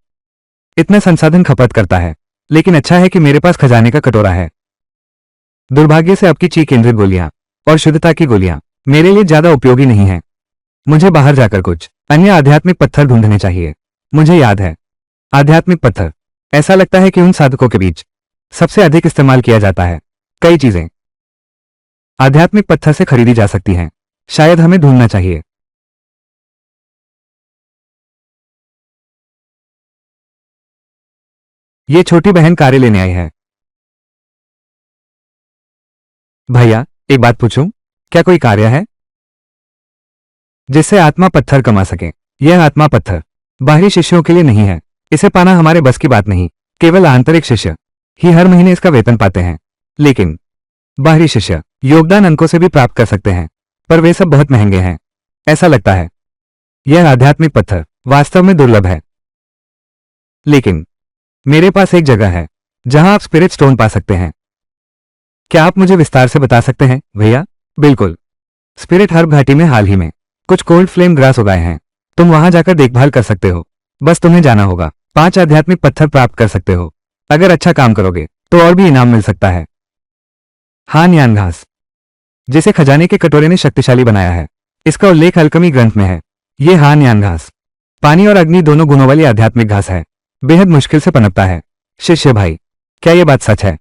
इतना संसाधन खपत करता है। लेकिन अच्छा है कि मेरे पास खजाने का कटोरा है। दुर्भाग्य से अब की ची केंद्रित गोलियां और शुद्धता की गोलियां मेरे लिए ज्यादा उपयोगी नहीं है। मुझे बाहर जाकर कुछ अन्य आध्यात्मिक पत्थर ढूंढने चाहिए। मुझे याद है, आध्यात्मिक पत्थर ऐसा लगता है कि उन साधकों के बीच सबसे अधिक इस्तेमाल किया जाता है। कई चीजें आध्यात्मिक पत्थर से खरीदी जा सकती हैं। शायद हमें ढूंढना चाहिए। ये छोटी बहन कार्य लेने आई है। भैया, एक बात पूछूं? क्या कोई कार्य है जिससे आत्मा पत्थर कमा सके? यह आत्मा पत्थर बाहरी शिष्यों के लिए नहीं है। इसे पाना हमारे बस की बात नहीं। केवल आंतरिक शिष्य ही हर महीने इसका वेतन पाते हैं। लेकिन बाहरी शिष्य योगदान अंकों से भी प्राप्त कर सकते हैं, पर वे सब बहुत महंगे हैं। ऐसा लगता है यह आध्यात्मिक पत्थर वास्तव में दुर्लभ है। लेकिन मेरे पास एक जगह है जहां आप स्पिरिट स्टोन पा सकते हैं। क्या आप मुझे विस्तार से बता सकते हैं भैया? बिल्कुल। स्पिरिट हर्ब घाटी में हाल ही में कुछ कोल्ड फ्लेम ग्रास उगाए हैं। तुम वहां जाकर देखभाल कर सकते हो। बस तुम्हें जाना होगा। 5 आध्यात्मिक पत्थर प्राप्त कर सकते हो। अगर अच्छा काम करोगे तो और भी इनाम मिल सकता है। हान यान घास, जिसे खजाने के कटोरे ने शक्तिशाली बनाया है, इसका उल्लेख अल्कमी ग्रंथ में है। ये हान यान घास पानी और अग्नि दोनों गुणों वाली आध्यात्मिक घास है। बेहद मुश्किल से पनपता है। शिष्य भाई, क्या यह बात सच है?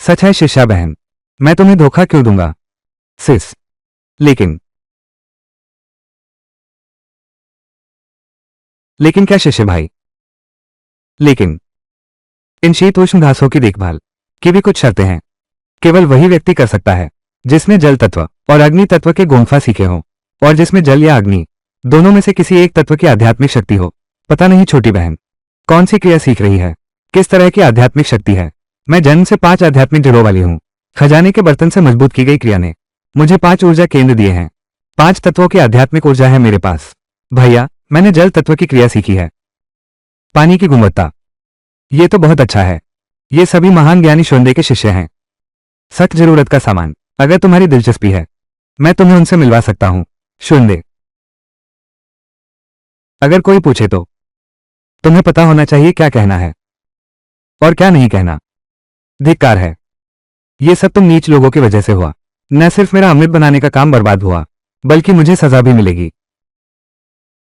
सच है शिष्या बहन। मैं तुम्हें धोखा क्यों दूंगा सिस? लेकिन क्या शिष्य भाई? लेकिन इन शीतोष्ण घासों की देखभाल की भी कुछ शर्तें हैं। केवल वही व्यक्ति कर सकता है जिसने जल तत्व और अग्नि तत्व के गुणफा सीखे हों, और जिसमें जल या अग्नि दोनों में से किसी एक तत्व की आध्यात्मिक शक्ति हो। पता नहीं छोटी बहन कौन सी क्रिया सीख रही है, किस तरह की आध्यात्मिक शक्ति है। मैं जन्म से 5 आध्यात्मिक जड़ों वाली हूं। खजाने के बर्तन से मजबूत की गई क्रिया ने मुझे 5 ऊर्जा केंद्र दिए हैं। 5 तत्वों की आध्यात्मिक ऊर्जा है मेरे पास। भैया, मैंने जल तत्व की क्रिया सीखी है। पानी की गुणवत्ता, ये तो बहुत अच्छा है। ये सभी महान ज्ञानी शोंदे के शिष्य हैं। सख्त जरूरत का सामान। अगर तुम्हारी दिलचस्पी है मैं तुम्हें उनसे मिलवा सकता हूं। शोंदे, अगर कोई पूछे तो तुम्हें पता होना चाहिए क्या कहना है और क्या नहीं कहना। धिक्कार है। ये सब तुम नीच लोगों की वजह से हुआ। न सिर्फ मेरा अमृत बनाने का काम बर्बाद हुआ, बल्कि मुझे सजा भी मिलेगी।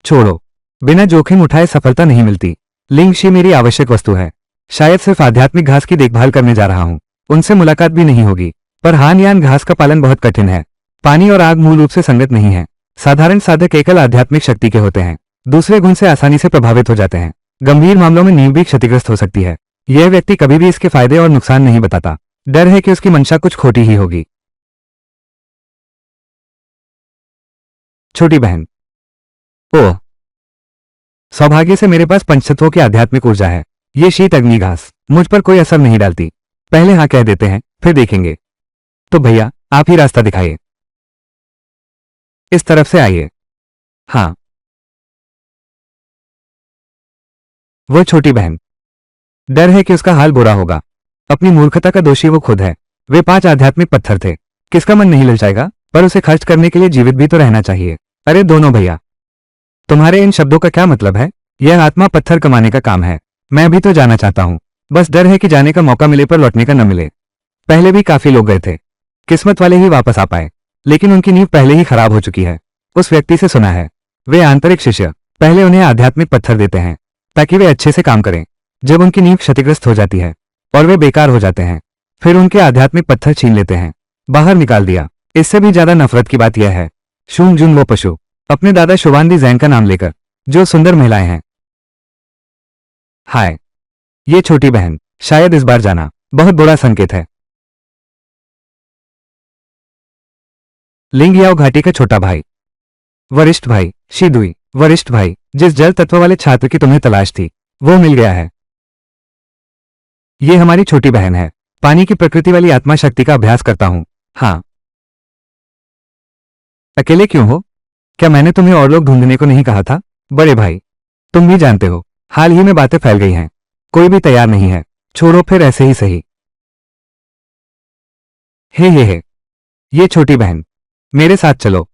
छोड़ो, बिना जोखिम उठाए सफलता नहीं मिलती। लिंगशी मेरी आवश्यक वस्तु है। शायद सिर्फ आध्यात्मिक घास की देखभाल करने जा रहा हूं। उनसे मुलाकात भी नहीं होगी। पर हान यान घास का पालन बहुत कठिन है। पानी और आग मूल रूप से संगत नहीं है। साधारण साधक एकल आध्यात्मिक शक्ति के होते हैं। दूसरे गुण से आसानी से प्रभावित हो जाते हैं। गंभीर मामलों में नींव भी क्षतिग्रस्त हो सकती है। यह व्यक्ति कभी भी इसके फायदे और नुकसान नहीं बताता। डर है कि उसकी मंशा कुछ खोटी ही होगी। छोटी बहन, ओह, सौभाग्य से मेरे पास पंचतत्वों की आध्यात्मिक ऊर्जा है। ये शीत अग्नि घास मुझ पर कोई असर नहीं डालती। पहले हाँ कह देते हैं, फिर देखेंगे। तो भैया, आप ही रास्ता दिखाइए। इस तरफ से आइए। हाँ। वो छोटी बहन, डर है कि उसका हाल बुरा होगा। अपनी मूर्खता का दोषी वो खुद है। वे 5 आध्यात्मिक पत्थर थे। किसका मन नहीं ललचाएगा? पर उसे खर्च करने के लिए जीवित भी तो रहना चाहिए। अरे दोनों भैया, तुम्हारे इन शब्दों का क्या मतलब है? यह आत्मा पत्थर कमाने का काम है। मैं भी तो जाना चाहता हूं। बस डर है कि जाने का मौका मिले पर लौटने का न मिले। पहले भी काफी लोग गए थे। किस्मत वाले ही वापस आ पाए। लेकिन उनकी नींव पहले ही खराब हो चुकी है। उस व्यक्ति से सुना है वे आंतरिक शिष्य पहले उन्हें आध्यात्मिक पत्थर देते हैं ताकि वे अच्छे से काम करें। जब उनकी नींव क्षतिग्रस्त हो जाती है और वे बेकार हो जाते हैं, फिर उनके आध्यात्मिक पत्थर छीन लेते हैं, बाहर निकाल दिया। इससे भी ज्यादा नफरत की बात यह है शूंग जुन वो पशु अपने दादा शुवानदी जैन का नाम लेकर जो सुंदर महिलाएं हैं। हाय, ये छोटी बहन, शायद इस बार जाना बहुत बुरा संकेत है। लिंग याओ घाटी का छोटा भाई, वरिष्ठ भाई शीदुई। वरिष्ठ भाई, जिस जल तत्व वाले छात्र की तुम्हें तलाश थी वो मिल गया है। ये हमारी छोटी बहन है। पानी की प्रकृति वाली आत्मा शक्ति का अभ्यास करता हूं। हाँ। अकेले क्यों हो? क्या मैंने तुम्हें और लोग ढूंढने को नहीं कहा था? बड़े भाई, तुम भी जानते हो हाल ही में बातें फैल गई हैं। कोई भी तैयार नहीं है। छोड़ो फिर, ऐसे ही सही। हे, ये छोटी बहन, मेरे साथ चलो।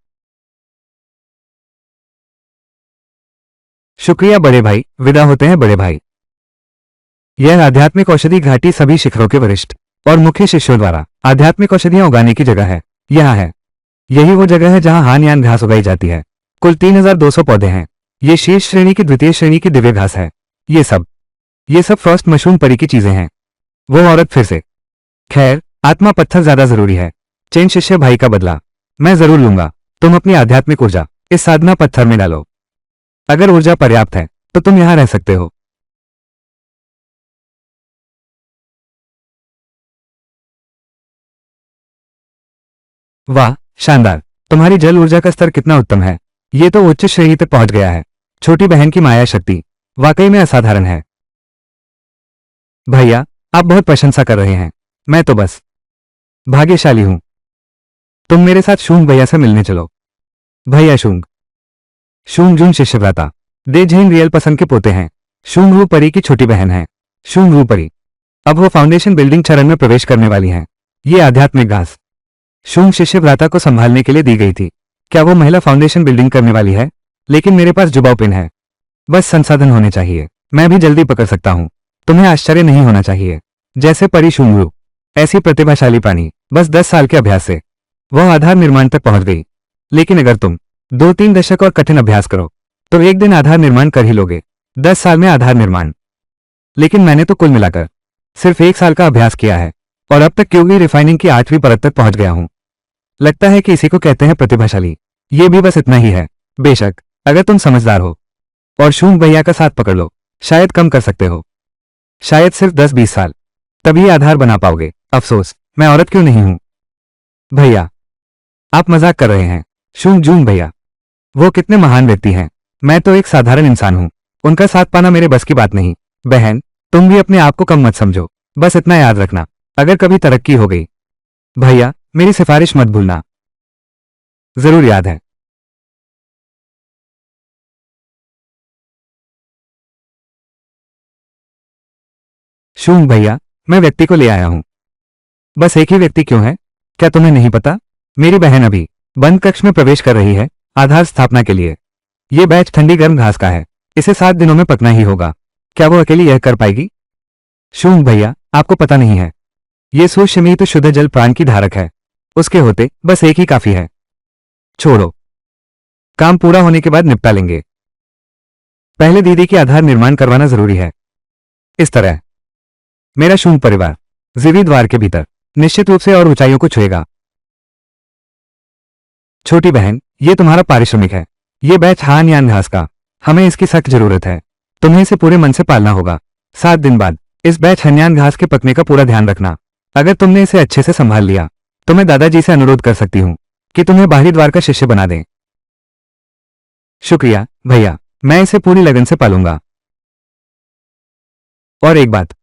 शुक्रिया बड़े भाई। विदा होते हैं बड़े भाई। यह आध्यात्मिक औषधि घाटी सभी शिखरों के वरिष्ठ और मुख्य शिष्यों द्वारा आध्यात्मिक औषधियां उगाने की जगह है। यह है, यही वो जगह है जहां हान यान घास उगाई जाती है। कुल 3200 पौधे हैं। ये शीर्ष श्रेणी की द्वितीय श्रेणी की दिव्य घास है। ये सब फ्रॉस्ट मशरूम परी की चीजें हैं। वो औरत फिर से, खैर, आत्मा पत्थर ज्यादा जरूरी है। चेन शिष्य भाई का बदला मैं जरूर लूंगा। तुम अपनी आध्यात्मिक ऊर्जा इस साधना पत्थर में डालो। अगर ऊर्जा पर्याप्त है तो तुम यहां रह सकते हो। वाह, शानदार। तुम्हारी जल ऊर्जा का स्तर कितना उत्तम है। ये तो उच्च श्रेणी तक पहुंच गया है। छोटी बहन की माया शक्ति वाकई में असाधारण है। भैया, आप बहुत प्रशंसा कर रहे हैं। मैं तो बस भाग्यशाली हूं। तुम मेरे साथ शूंग भैया से मिलने चलो। भैया शूंग शूंग जून शिष्यव्रता देजहीन रियल पसंद के पोते हैं। शूंग रू परी की छोटी बहन है। शूंग रू परी अब वो फाउंडेशन बिल्डिंग चरण में प्रवेश करने वाली हैं। ये आध्यात्मिक घास शूंग शिष्यव्रता को संभालने के लिए दी गई थी। क्या वो महिला फाउंडेशन बिल्डिंग करने वाली है? लेकिन मेरे पास जुबाव पिन है। बस संसाधन होने चाहिए। मैं भी जल्दी पकड़ सकता हूं। तुम्हें आश्चर्य नहीं होना चाहिए। जैसे परी शूंग रू ऐसी प्रतिभाशाली प्राणी बस 10 साल के अभ्यास से वह आधार निर्माण तक पहुंच गई। लेकिन अगर तुम 2-3 दशक और कठिन अभ्यास करो तो एक दिन आधार निर्माण कर ही लोगे। 10 साल में आधार निर्माण। लेकिन मैंने तो कुल मिलाकर सिर्फ 1 साल का अभ्यास किया है और अब तक क्यूबी रिफाइनिंग की 8वीं परत तक पहुंच गया हूं। लगता है कि इसी को कहते हैं प्रतिभाशाली। ये भी बस इतना ही है। बेशक अगर तुम समझदार हो और शूंग भैया का साथ पकड़ लो शायद कम कर सकते हो। शायद सिर्फ 10-20 साल, तभी आधार बना पाओगे। अफसोस मैं औरत क्यों नहीं हूं। भैया, आप मजाक कर रहे हैं। शूंग जून भैया वो कितने महान व्यक्ति हैं। मैं तो एक साधारण इंसान हूं। उनका साथ पाना मेरे बस की बात नहीं। बहन, तुम भी अपने आप को कम मत समझो। बस इतना याद रखना, अगर कभी तरक्की हो गई। भैया, मेरी सिफारिश मत भूलना। जरूर याद है। शूंग भैया, मैं व्यक्ति को ले आया हूं। बस एक ही व्यक्ति क्यों है? क्या तुम्हें नहीं पता? मेरी बहन अभी बंद कक्ष में प्रवेश कर रही है आधार स्थापना के लिए। ये बैच ठंडी गर्म घास का है। इसे 7 दिनों में पकना ही होगा। क्या वो अकेली यह कर पाएगी? शूंग भैया, आपको पता नहीं है। ये सुषमित शुद्ध जल प्राण की धारक है। उसके होते बस एक ही काफी है। छोड़ो, काम पूरा होने के बाद निपटा लेंगे। पहले दीदी की आधार निर्माण करवाना जरूरी है। इस तरह मेरा शूंग परिवार जीवी द्वार के भीतर निश्चित रूप से और ऊंचाइयों को छुएगा। छोटी बहन, ये तुम्हारा पारिश्रमिक है। ये बैच हान यान घास का। हमें इसकी सख्त जरूरत है। तुम्हें इसे पूरे मन से पालना होगा। 7 दिन बाद इस बैच हन्यान घास के पकने का पूरा ध्यान रखना। अगर तुमने इसे अच्छे से संभाल लिया तो मैं दादाजी से अनुरोध कर सकती हूँ कि तुम्हें बाहरी द्वार का शिष्य बना दें। शुक्रिया भैया, मैं इसे पूरी लगन से पालूंगा। और एक बात,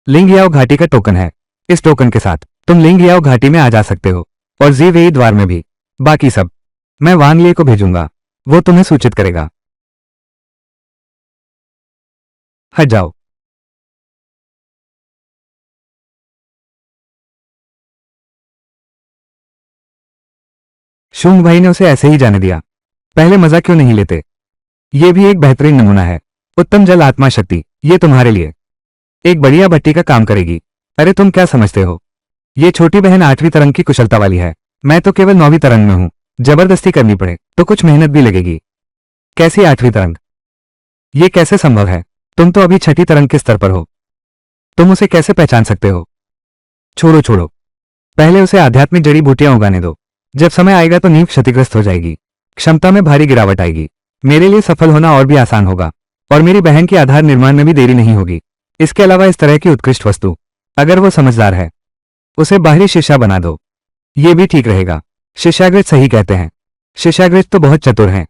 लिंगयाओ घाटी का टोकन है। इस टोकन के साथ तुम लिंगयाओ घाटी में आ जा सकते हो और जीवेई द्वार में भी। बाकी सब मैं वांग लिए को भेजूंगा। वो तुम्हें सूचित करेगा। हट जाओ। शूंग भाई ने उसे ऐसे ही जाने दिया। पहले मजा क्यों नहीं लेते? ये भी एक बेहतरीन नमूना है। उत्तम जल आत्मा शक्ति, ये तुम्हारे लिए एक बढ़िया भट्टी का काम करेगी। अरे तुम क्या समझते हो? ये छोटी बहन 8वीं तरंग की कुशलता वाली है। मैं तो केवल 9वीं तरंग में हूं। जबरदस्ती करनी पड़े तो कुछ मेहनत भी लगेगी। कैसी 8वीं तरंग? ये कैसे संभव है? तुम तो अभी 6ठी तरंग के स्तर पर हो। तुम उसे कैसे पहचान सकते हो? छोड़ो छोड़ो, पहले उसे आध्यात्मिक जड़ी बूटियां उगाने दो। जब समय आएगा तो नींव क्षतिग्रस्त हो जाएगी। क्षमता में भारी गिरावट आएगी। मेरे लिए सफल होना और भी आसान होगा और मेरी बहन के आधार निर्माण में भी देरी नहीं होगी। इसके अलावा इस तरह की उत्कृष्ट वस्तु, अगर वो समझदार है, उसे बाहरी शिष्या बना दो। ये भी ठीक रहेगा। शिष्यागृत सही कहते हैं। शिष्यागृत तो बहुत चतुर हैं।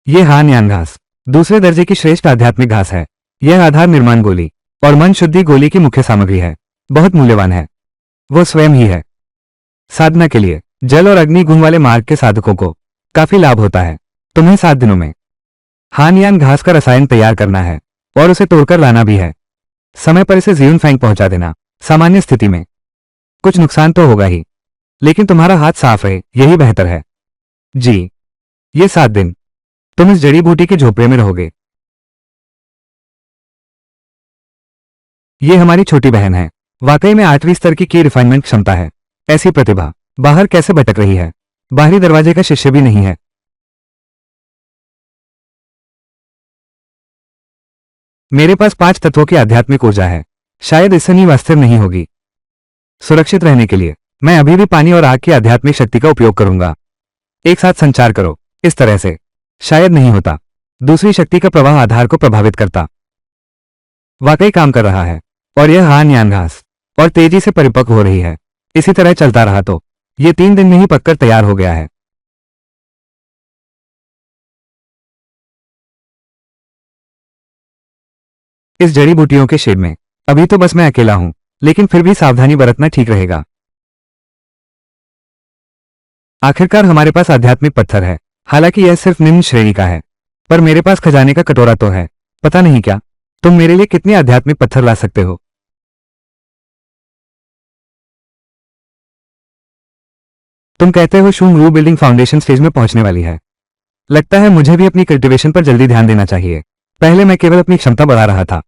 ये हान यान घास दूसरे दर्जे की श्रेष्ठ आध्यात्मिक घास है। यह आधार निर्माण गोली और मन शुद्धि गोली की मुख्य सामग्री है। बहुत मूल्यवान है। वो स्वयं ही है। साधना के लिए जल और अग्नि गुण वाले मार्ग के साधकों को काफी लाभ होता है। तुम्हें 7 दिनों में हान यान घास का रसायन तैयार करना है और उसे तोड़कर लाना भी है। समय पर इसे जीवन फैंग पहुंचा देना। सामान्य स्थिति में कुछ नुकसान तो होगा ही, लेकिन तुम्हारा हाथ साफ रहे यही बेहतर है। जी, ये 7 दिन तुम इस जड़ी बूटी के झोपड़े में रहोगे। ये हमारी छोटी बहन है। वाकई में 8वीं स्तर की रिफाइनमेंट क्षमता है। ऐसी प्रतिभा बाहर कैसे भटक रही है? बाहरी दरवाजे का शिष्य भी नहीं है। मेरे पास 5 तत्वों की आध्यात्मिक ऊर्जा है। शायद इससे नींव अस्थिर नहीं होगी। सुरक्षित रहने के लिए मैं अभी भी पानी और आग की आध्यात्मिक शक्ति का उपयोग करूंगा। एक साथ संचार करो। इस तरह से शायद नहीं होता। दूसरी शक्ति का प्रवाह आधार को प्रभावित करता। वाकई काम कर रहा है। और यह हान यान घास और तेजी से परिपक्व हो रही है। इसी तरह चलता रहा तो ये 3 दिन में ही पककर तैयार हो गया है। इस जड़ी बूटियों के शेड में अभी तो बस मैं अकेला हूं, लेकिन फिर भी सावधानी बरतना ठीक रहेगा। आखिरकार हमारे पास आध्यात्मिक पत्थर है, हालांकि यह सिर्फ निम्न श्रेणी का है, पर मेरे पास खजाने का कटोरा तो है। पता नहीं क्या तुम मेरे लिए कितने आध्यात्मिक पत्थर ला सकते हो। तुम कहते हो शुंग बिल्डिंग फाउंडेशन स्टेज में पहुंचने वाली है। लगता है मुझे भी अपनी कल्टीवेशन पर जल्दी ध्यान देना चाहिए। पहले मैं केवल अपनी क्षमता बढ़ा रहा था,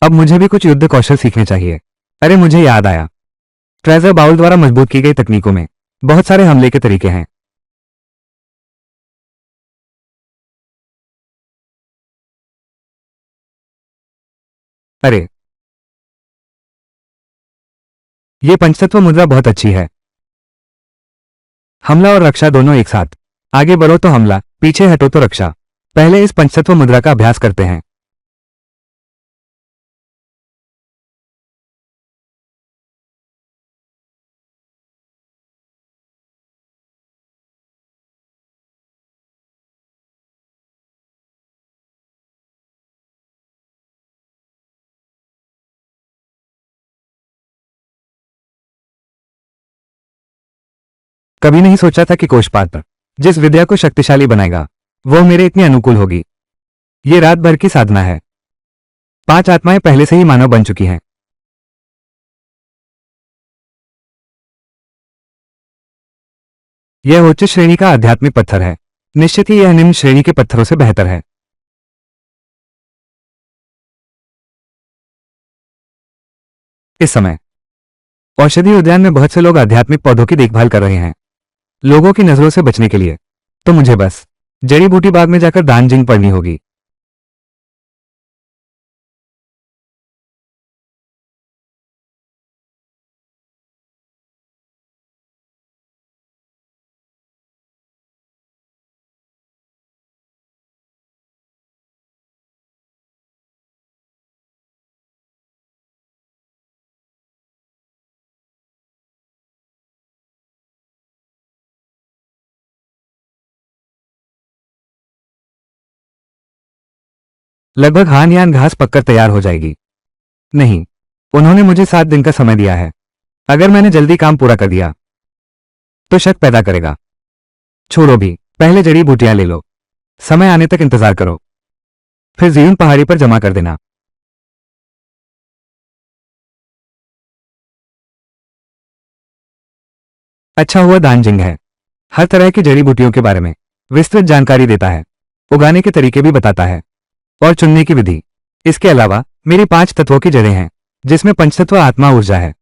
अब मुझे भी कुछ युद्ध कौशल सीखने चाहिए। अरे मुझे याद आया, ट्रेजर बाउल द्वारा मजबूत की गई तकनीकों में बहुत सारे हमले के तरीके हैं। अरे ये पंचतत्व मुद्रा बहुत अच्छी है। हमला और रक्षा दोनों एक साथ। आगे बढ़ो तो हमला, पीछे हटो तो रक्षा। पहले इस पंचतत्व मुद्रा का अभ्यास करते हैं। कभी नहीं सोचा था कि कोषपात्र जिस विद्या को शक्तिशाली बनाएगा वो मेरे इतनी अनुकूल होगी। ये रात भर की साधना है। 5 आत्माएं पहले से ही मानव बन चुकी हैं। यह उच्च श्रेणी का आध्यात्मिक पत्थर है। निश्चित ही यह निम्न श्रेणी के पत्थरों से बेहतर है। इस समय औषधि उद्यान में बहुत से लोग आध्यात्मिक पौधों की देखभाल कर रहे हैं, लोगों की नजरों से बचने के लिए। तो मुझे बस जड़ी बूटी बाग में जाकर दान जिंग पड़नी होगी। लगभग हान यान घास पककर तैयार हो जाएगी। नहीं, उन्होंने मुझे 7 दिन का समय दिया है। अगर मैंने जल्दी काम पूरा कर दिया तो शक पैदा करेगा। छोड़ो भी, पहले जड़ी बूटियां ले लो। समय आने तक इंतजार करो, फिर जीवन पहाड़ी पर जमा कर देना। अच्छा हुआ दानजिंग है। हर तरह की जड़ी बूटियों के बारे में विस्तृत जानकारी देता है, उगाने के तरीके भी बताता है और चुनने की विधि। इसके अलावा मेरी 5 तत्वों की जड़ें हैं, जिसमें पंचतत्व आत्मा ऊर्जा है।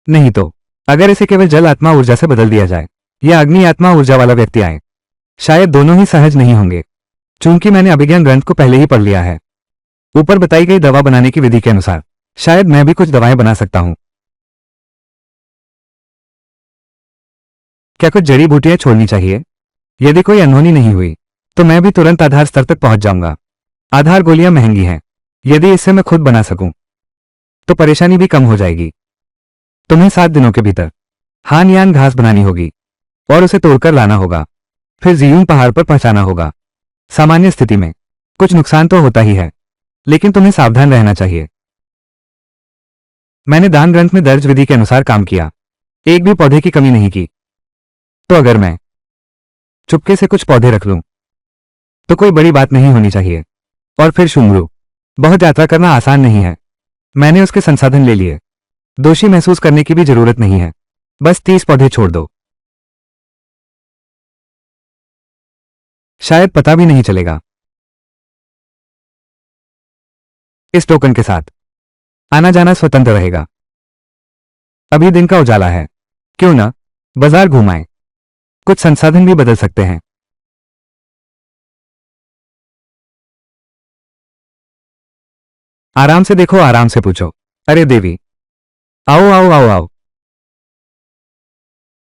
नहीं तो अगर इसे केवल जल आत्मा ऊर्जा से बदल दिया जाए या अग्नि आत्मा ऊर्जा वाला व्यक्ति आए, शायद दोनों ही सहज नहीं होंगे। चूंकि मैंने अभिज्ञान ग्रंथ को पहले ही पढ़ लिया है, ऊपर बताई गई दवा बनाने की विधि के अनुसार शायद मैं भी कुछ दवाएं बना सकता हूं। क्या कुछ जड़ी बूटियां छोड़नी चाहिए? यदि कोई अनहोनी नहीं हुई तो मैं भी तुरंत आधार स्तर तक पहुंच जाऊंगा। आधार गोलियां महंगी हैं, यदि इससे मैं खुद बना सकूं तो परेशानी भी कम हो जाएगी। तुम्हें 7 दिनों के भीतर हान यान घास बनानी होगी और उसे तोड़कर लाना होगा, फिर जीयून पहाड़ पर पहुंचाना होगा। सामान्य स्थिति में कुछ नुकसान तो होता ही है, लेकिन तुम्हें सावधान रहना चाहिए। मैंने दान ग्रंथ में दर्ज विधि के अनुसार काम किया, एक भी पौधे की कमी नहीं की। तो अगर मैं चुपके से कुछ पौधे रख लूं तो कोई बड़ी बात नहीं होनी चाहिए। और फिर शुंगरू, बहुत यात्रा करना आसान नहीं है। मैंने उसके संसाधन ले लिए, दोषी महसूस करने की भी जरूरत नहीं है। बस 30 पौधे छोड़ दो, शायद पता भी नहीं चलेगा। इस टोकन के साथ आना जाना स्वतंत्र रहेगा। अभी दिन का उजाला है, क्यों ना बाजार घुमाएं, कुछ संसाधन भी बदल सकते हैं। आराम से देखो, आराम से पूछो। अरे देवी, आओ आओ आओ आओ।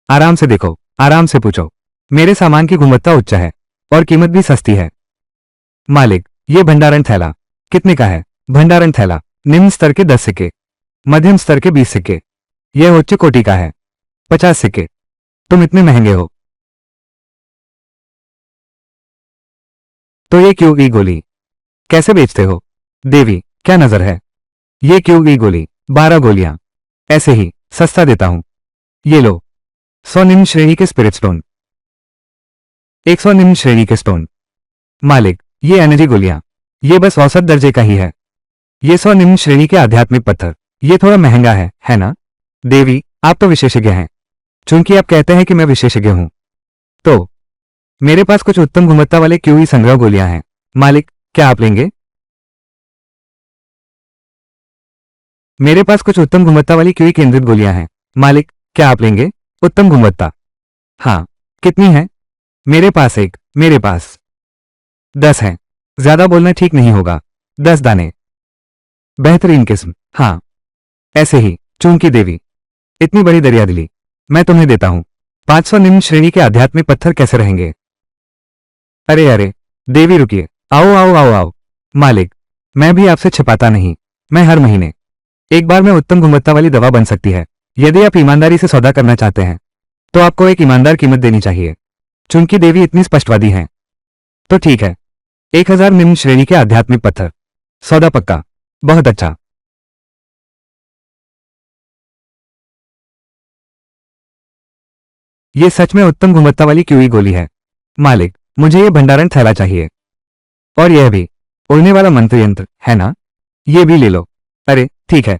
आराम से देखो, आराम से पूछो। मेरे सामान की गुणवत्ता उच्च है और कीमत भी सस्ती है। मालिक, ये भंडारण थैला कितने का है? भंडारण थैला निम्न स्तर के 10 सिक्के, मध्यम स्तर के 20 सिक्के, यह उच्च कोटि का है। 50 सिक्के। तुम इतने महंगे हो। तो ये क्यूई गोली कैसे बेचते हो? देवी, क्या नजर है? ये क्यूई गोली 12 गोलियां। ऐसे ही सस्ता देता हूं। ये लो। 100 निम्न श्रेणी के स्पिरिट स्टोन। 100 निम्न श्रेणी के स्टोन। मालिक, ये एनर्जी गोलियां। ये बस औसत दर्जे का ही है। ये 100 निम्न श्रेणी के आध्यात्मिक पत्थर। ये थोड़ा महंगा है ना? देवी, आप तो विशेषज्ञ हैं। चूंकि आप कहते हैं कि मैं विशेषज्ञ हूं, तो मेरे पास कुछ उत्तम गुणवत्ता वाले क्यूई संग्रह गोलियां हैं। मालिक, क्या आप लेंगे? मेरे पास कुछ उत्तम गुणवत्ता वाली क्यूई केंद्रित गोलियां हैं। मालिक, क्या आप लेंगे? उत्तम गुणवत्ता। हाँ। कितनी है? मेरे पास 10 है। ज्यादा बोलना ठीक नहीं होगा। 10 दाने। बेहतरीन किस्म। हाँ। ऐसे ही। चूंकि देवी, इतनी बड़ी दरियादिली मैं तुम्हें देता हूं। 500 निम्न श्रेणी के आध्यात्मिक पत्थर कैसे रहेंगे? अरे अरे, देवी रुकिए। आओ आओ आओ आओ। मालिक, मैं भी आपसे छिपाता नहीं। मैं हर महीने एक बार में उत्तम गुणवत्ता वाली दवा बन सकती है। यदि आप ईमानदारी से सौदा करना चाहते हैं, तो आपको एक ईमानदार कीमत देनी चाहिए। चूंकि देवी इतनी स्पष्टवादी हैं, तो ठीक है। 1000 निम्न श्रेणी के आध्यात्मिक पत्थर। सौदा पक्का। बहुत अच्छा। ये सच में उत्तम गुणवत्ता वाली क्यूई गोली है। मालिक, मुझे ये भंडारण थैला चाहिए। और यह भी। उड़ने वाला मंत्र यंत्र, है ना? ये भी ले लो। अरे, ठीक है।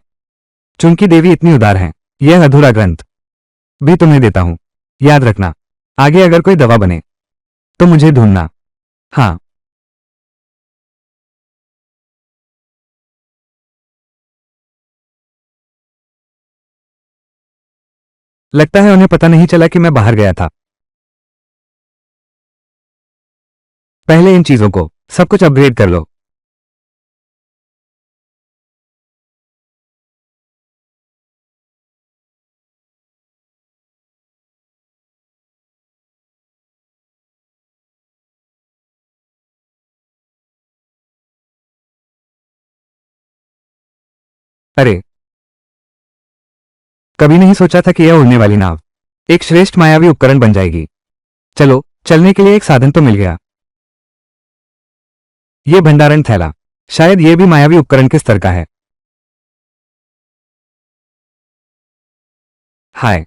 चूंकि देवी इतनी उदार हैं, यह अधूरा ग्रंथ भी तुम्हें देता हूं। याद रखना, आगे अगर कोई दवा बने, तो मुझे ढूंढना। हाँ। लगता है उन्हें पता नहीं चला कि मैं बाहर गया था। पहले इन चीजों को सब कुछ अपग्रेड कर लो। अरे, कभी नहीं सोचा था कि यह उड़ने वाली नाव एक श्रेष्ठ मायावी उपकरण बन जाएगी। चलो, चलने के लिए एक साधन तो मिल गया। यह भंडारण थैला शायद यह भी मायावी उपकरण के स्तर का है। हाय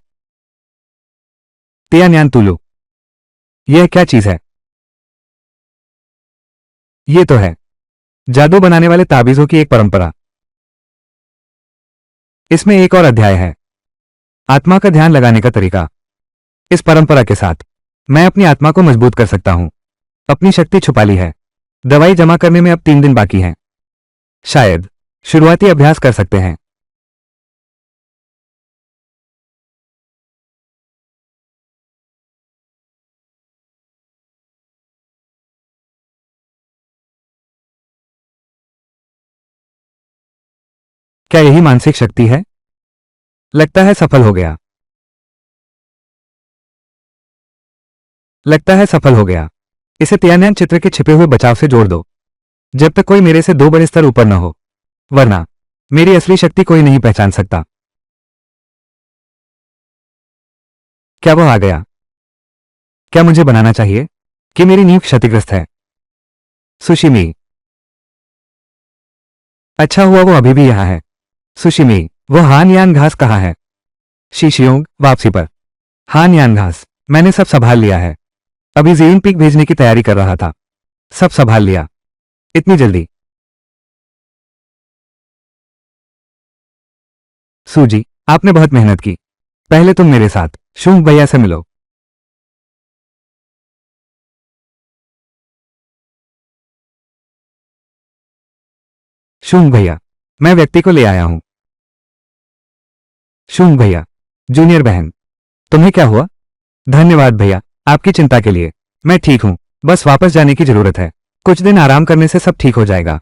तियान्यान तुलु, यह क्या चीज है? ये तो है जादू बनाने वाले ताबीजों की एक परंपरा। इसमें एक और अध्याय है, आत्मा का ध्यान लगाने का तरीका। इस परंपरा के साथ मैं अपनी आत्मा को मजबूत कर सकता हूं। अपनी शक्ति छुपा ली है। दवाई जमा करने में अब 3 दिन बाकी हैं। शायद शुरुआती अभ्यास कर सकते हैं। क्या यही मानसिक शक्ति है? लगता है सफल हो गया। लगता है सफल हो गया। इसे तियान्यान चित्र के छिपे हुए बचाव से जोड़ दो, जब तक कोई मेरे से 2 बड़े स्तर ऊपर न हो, वरना मेरी असली शक्ति कोई नहीं पहचान सकता। क्या वो आ गया? क्या मुझे बनाना चाहिए कि मेरी नींव क्षतिग्रस्त है? सुशिमी, अच्छा हुआ वो अभी भी यहां है। सुशिमी, वो हान यान घास कहाँ है? शीशियोंग, वापसी पर। हान यान घास, मैंने सब संभाल लिया है। अभी जीन पीक भेजने की तैयारी कर रहा था। सब संभाल लिया। इतनी जल्दी? सूजी, आपने बहुत मेहनत की। पहले तुम मेरे साथ शुंग भैया से मिलो। शुंग भैया, मैं व्यक्ति को ले आया हूं। शुंग भैया, जूनियर बहन, तुम्हें क्या हुआ? धन्यवाद भैया, आपकी चिंता के लिए। मैं ठीक हूं, बस वापस जाने की जरूरत है। कुछ दिन आराम करने से सब ठीक हो जाएगा।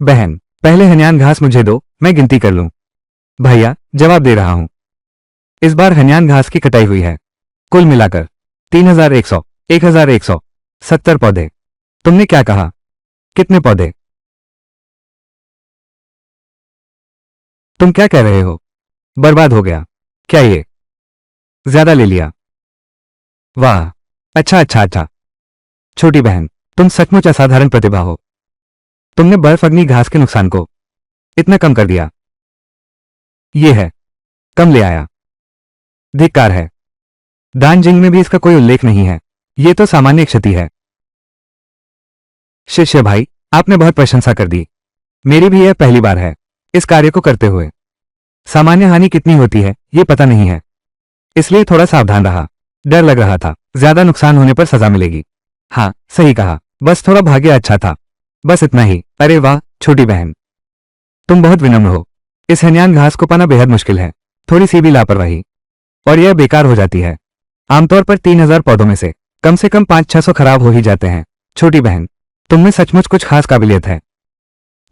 बहन, पहले हन्यान घास मुझे दो, मैं गिनती कर लूं। भैया, जवाब दे रहा हूं। इस बार हन्यान घास की कटाई हुई है। कुल मिलाकर 3100, 1170 पौधे। तुमने क्या कहा? कितने पौधे? तुम क्या कह रहे हो? बर्बाद हो गया। क्या ये ज्यादा ले लिया? वाह, अच्छा अच्छा अच्छा। छोटी बहन, तुम सचमुच असाधारण प्रतिभा हो। तुमने बर्फ अग्नि घास के नुकसान को इतना कम कर दिया। ये है, कम ले आया। धिक्कार है। दान जिंग में भी इसका कोई उल्लेख नहीं है। ये तो सामान्य क्षति है। शिष्य भाई, आपने बहुत प्रशंसा कर दी। मेरी भी यह पहली बार है इस कार्य को करते हुए। सामान्य हानि कितनी होती है ये पता नहीं है, इसलिए थोड़ा सावधान रहा। डर लग रहा था ज्यादा नुकसान होने पर सजा मिलेगी। हाँ, सही कहा, बस थोड़ा भाग्य अच्छा था, बस इतना ही। अरे वाह छोटी बहन, तुम बहुत विनम्र हो। इस हनियान घास को पाना बेहद मुश्किल है। थोड़ी सी भी लापरवाही और यह बेकार हो जाती है। आमतौर पर 3000 पौधों में से कम 500-600 खराब हो ही जाते हैं। छोटी बहन, तुम में सचमुच कुछ खास काबिलियत है।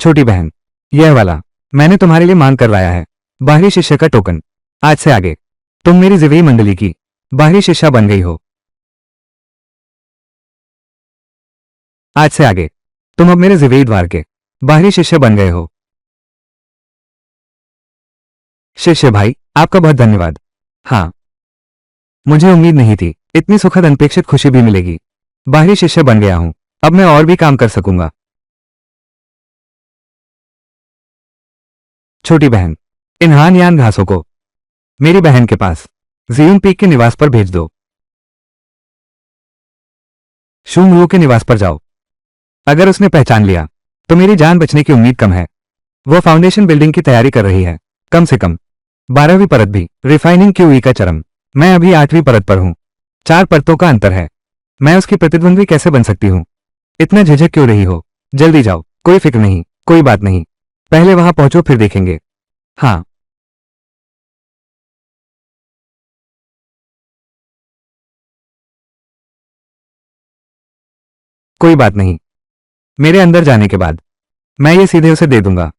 छोटी बहन, यह वाला मैंने तुम्हारे लिए मांग कर लाया है। बाहरी शिष्य का टोकन। आज से आगे तुम मेरी जिवेई मंडली की बाहरी शिष्या बन गई हो। आज से आगे तुम अब मेरे जिवेई द्वार के बाहरी शिष्य बन गए हो। शिष्य भाई, आपका बहुत धन्यवाद। हाँ, मुझे उम्मीद नहीं थी इतनी सुखद अनपेक्षित खुशी भी मिलेगी। बाहरी शिष्य बन गया हूं, अब मैं और भी काम कर सकूंगा। छोटी बहन, इन हान-यान घासों को मेरी बहन के पास जियून पीक के निवास पर भेज दो। शूंग वू के निवास पर जाओ। अगर उसने पहचान लिया तो मेरी जान बचने की उम्मीद कम है। वो फाउंडेशन बिल्डिंग की तैयारी कर रही है, कम से कम 12वीं परत भी। रिफाइनिंग क्यूई का चरम। मैं अभी 8वीं परत पर हूं। 4 परतों का अंतर है। मैं उसकी प्रतिद्वंद्वी कैसे बन सकती हूं? इतना झिझक क्यों रही हो? जल्दी जाओ। कोई फिक्र नहीं, कोई बात नहीं। पहले वहां पहुंचो फिर देखेंगे। हाँ, कोई बात नहीं। मेरे अंदर जाने के बाद मैं ये सीधे उसे दे दूंगा।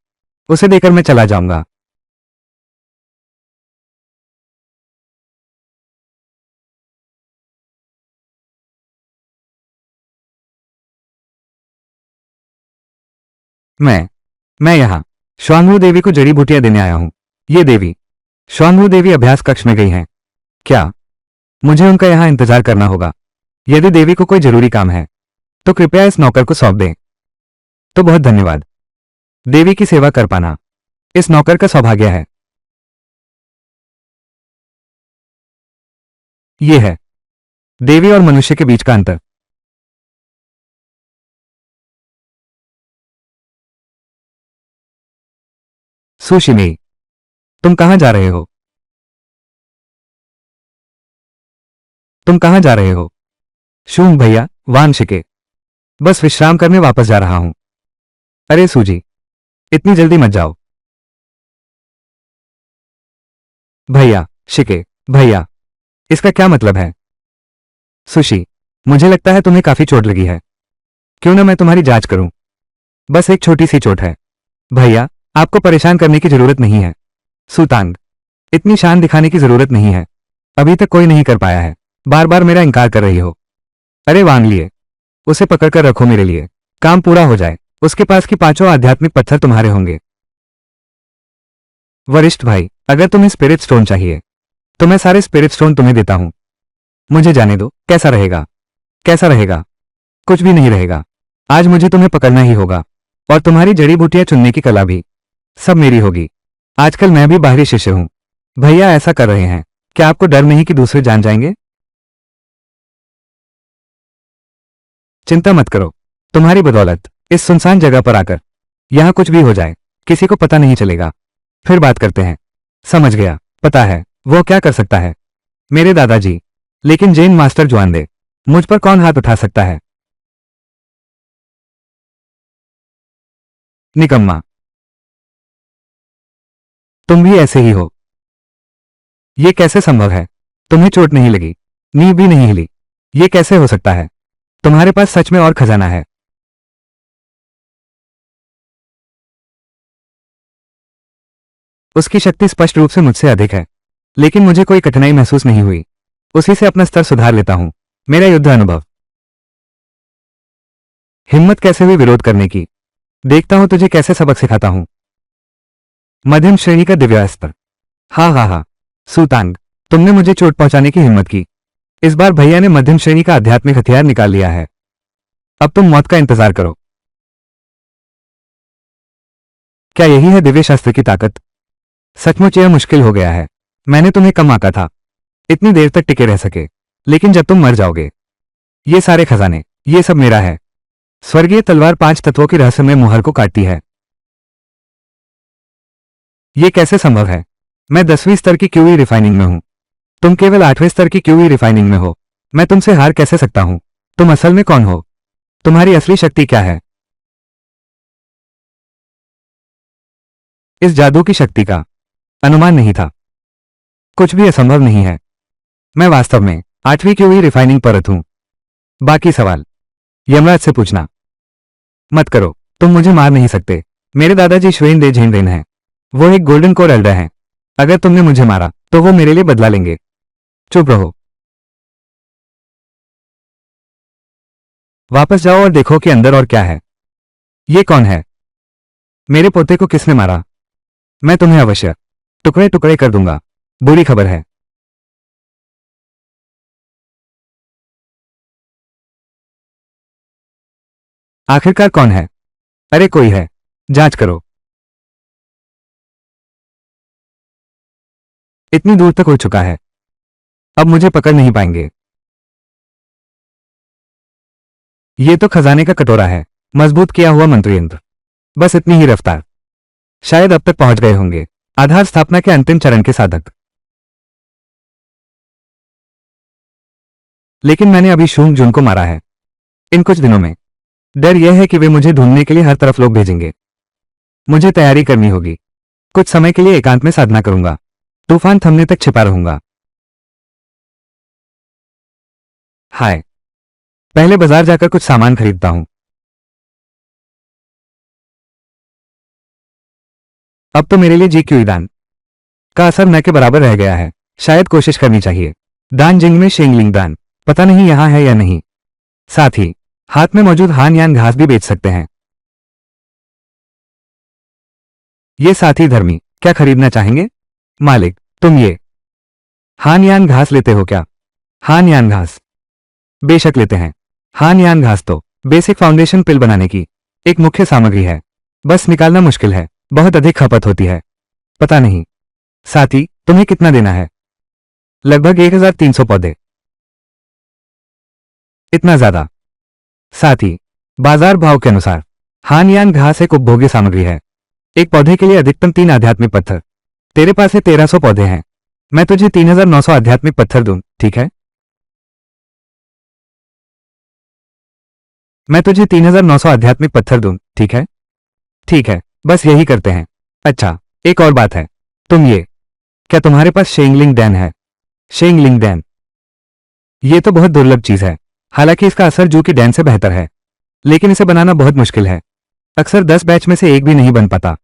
उसे देकर मैं चला जाऊंगा। मैं यहां श्वांगू देवी को जड़ी बूटियां देने आया हूं। ये देवी श्वांगू देवी अभ्यास कक्ष में गई हैं। क्या मुझे उनका यहां इंतजार करना होगा? यदि देवी को कोई जरूरी काम है तो कृपया इस नौकर को सौंप दें। तो बहुत धन्यवाद। देवी की सेवा कर पाना इस नौकर का सौभाग्य है। ये है देवी और मनुष्य के बीच का अंतर। सुशिमी, तुम कहां जा रहे हो? तुम कहां जा रहे हो? शूंग भैया, वानशिके, बस विश्राम करने वापस जा रहा हूं। अरे सूजी, इतनी जल्दी मत जाओ। भैया, शिके, भैया, इसका क्या मतलब है? सुशी, मुझे लगता है तुम्हें काफी चोट लगी है। क्यों ना मैं तुम्हारी जांच करूं? बस एक छोटी सी चोट है। भैया, आपको परेशान करने की जरूरत नहीं है। सुतांग, इतनी शान दिखाने की जरूरत नहीं है। अभी तक कोई नहीं कर पाया है। बार बार मेरा इनकार कर रही हो। अरे वांग लिए, उसे पकड़कर रखो मेरे लिए। काम पूरा हो जाए उसके पास की 5 आध्यात्मिक पत्थर तुम्हारे होंगे। वरिष्ठ भाई, अगर तुम्हें स्पिरिट स्टोन चाहिए तो मैं सारे स्पिरिट स्टोन तुम्हें देता हूं। मुझे जाने दो। कैसा रहेगा? कैसा रहेगा? कुछ भी नहीं रहेगा। आज मुझे तुम्हें पकड़ना ही होगा और तुम्हारी जड़ी बूटियां चुनने की कला भी सब मेरी होगी। आजकल मैं भी बाहरी शिष्य हूं। भैया ऐसा कर रहे हैं, क्या आपको डर नहीं कि दूसरे जान जाएंगे? चिंता मत करो। तुम्हारी बदौलत इस सुनसान जगह पर आकर यहां कुछ भी हो जाए किसी को पता नहीं चलेगा। फिर बात करते हैं। समझ गया। पता है वो क्या कर सकता है? मेरे दादाजी। लेकिन जेन मास्टर जुआनदे, मुझ पर कौन हाथ उठा सकता है? निकम्मा, तुम भी ऐसे ही हो। ये कैसे संभव है? तुम्हें चोट नहीं लगी, नींव भी नहीं हिली। ये कैसे हो सकता है? तुम्हारे पास सच में और खजाना है। उसकी शक्ति स्पष्ट रूप से मुझसे अधिक है, लेकिन मुझे कोई कठिनाई महसूस नहीं हुई। उसी से अपना स्तर सुधार लेता हूं। मेरा युद्ध अनुभव। हिम्मत कैसे हुई विरोध करने की? देखता हूं तुझे कैसे सबक सिखाता हूं। मध्यम श्रेणी का दिव्यास्त्र। हाँ हाँ हाँ, सुतांग, तुमने मुझे चोट पहुंचाने की हिम्मत की। इस बार भैया ने मध्यम श्रेणी का आध्यात्मिक हथियार निकाल लिया है। अब तुम मौत का इंतजार करो। क्या यही है दिव्य शास्त्र की ताकत? सचमुच यह मुश्किल हो गया है। मैंने तुम्हें कम आंका था, इतनी देर तक टिके रह सके। लेकिन जब तुम मर जाओगे, ये सारे खजाने, ये सब मेरा है। स्वर्गीय तलवार 5 तत्वों की रहस्यमय मुहर को काटती है। ये कैसे संभव है? मैं 10वीं स्तर की क्यूई रिफाइनिंग में हूं। तुम केवल 8वें स्तर की क्यूई रिफाइनिंग में हो। मैं तुमसे हार कैसे सकता हूं? तुम असल में कौन हो? तुम्हारी असली शक्ति क्या है? इस जादू की शक्ति का अनुमान नहीं था। कुछ भी असंभव नहीं है। मैं वास्तव में 8वीं क्यूई रिफाइनिंग परत हूं। बाकी सवाल यमराज से पूछना मत करो। तुम मुझे मार नहीं सकते। मेरे दादाजी श्वेन दे झेनरेन हैं। वो एक गोल्डन कोर एल्डर हैं। अगर तुमने मुझे मारा तो वो मेरे लिए बदला लेंगे। चुप रहो। वापस जाओ और देखो कि अंदर और क्या है। ये कौन है? मेरे पोते को किसने मारा? मैं तुम्हें अवश्य टुकड़े टुकड़े कर दूंगा। बुरी खबर है। आखिरकार कौन है? अरे कोई है, जांच करो। इतनी दूर तक हो चुका है, अब मुझे पकड़ नहीं पाएंगे। ये तो खजाने का कटोरा है, मजबूत किया हुआ मंत्र यंत्र। बस इतनी ही रफ्तार, शायद अब तक पहुंच गए होंगे। आधार स्थापना के अंतिम चरण के साधक। लेकिन मैंने अभी शूंग जुन को मारा है। इन कुछ दिनों में डर यह है कि वे मुझे ढूंढने के लिए हर तरफ लोग भेजेंगे। मुझे तैयारी करनी होगी। कुछ समय के लिए एकांत में साधना करूंगा। तूफान थमने तक छिपा रहूंगा। हाय, पहले बाजार जाकर कुछ सामान खरीदता हूं। अब तो मेरे लिए जी क्यू दान का असर न के बराबर रह गया है। शायद कोशिश करनी चाहिए। दान जिंग में शेंगलिंग दान, पता नहीं यहां है या नहीं। साथ ही हाथ में मौजूद हान यान घास भी बेच सकते हैं। ये साथी धर्मी क्या खरीदना चाहेंगे? मालिक, तुम ये हान यान घास लेते हो क्या? हान यान घास बेशक लेते हैं। हान यान घास तो बेसिक फाउंडेशन पिल बनाने की एक मुख्य सामग्री है। बस निकालना मुश्किल है, बहुत अधिक खपत होती है। पता नहीं साथी, तुम्हें कितना देना है? लगभग 1300 पौधे। इतना ज्यादा? साथी, बाजार भाव के अनुसार हान यान घास एक उपभोग्य सामग्री है। एक पौधे के लिए अधिकतम 3 आध्यात्मिक पत्थर। तेरे पास से 1300 पौधे हैं। मैं तुझे 3900 आध्यात्मिक पत्थर दूं, ठीक है? मैं तुझे 3900 आध्यात्मिक पत्थर दूं, ठीक है? ठीक है, बस यही करते हैं। अच्छा, एक और बात है। तुम ये क्या तुम्हारे पास शेंगलिंग डैन है? शेंगलिंग डैन, ये तो बहुत दुर्लभ चीज है। हालांकि इसका असर जू की डैन से बेहतर है, लेकिन इसे बनाना बहुत मुश्किल है। अक्सर 10 बैच में से एक भी नहीं बन पाता।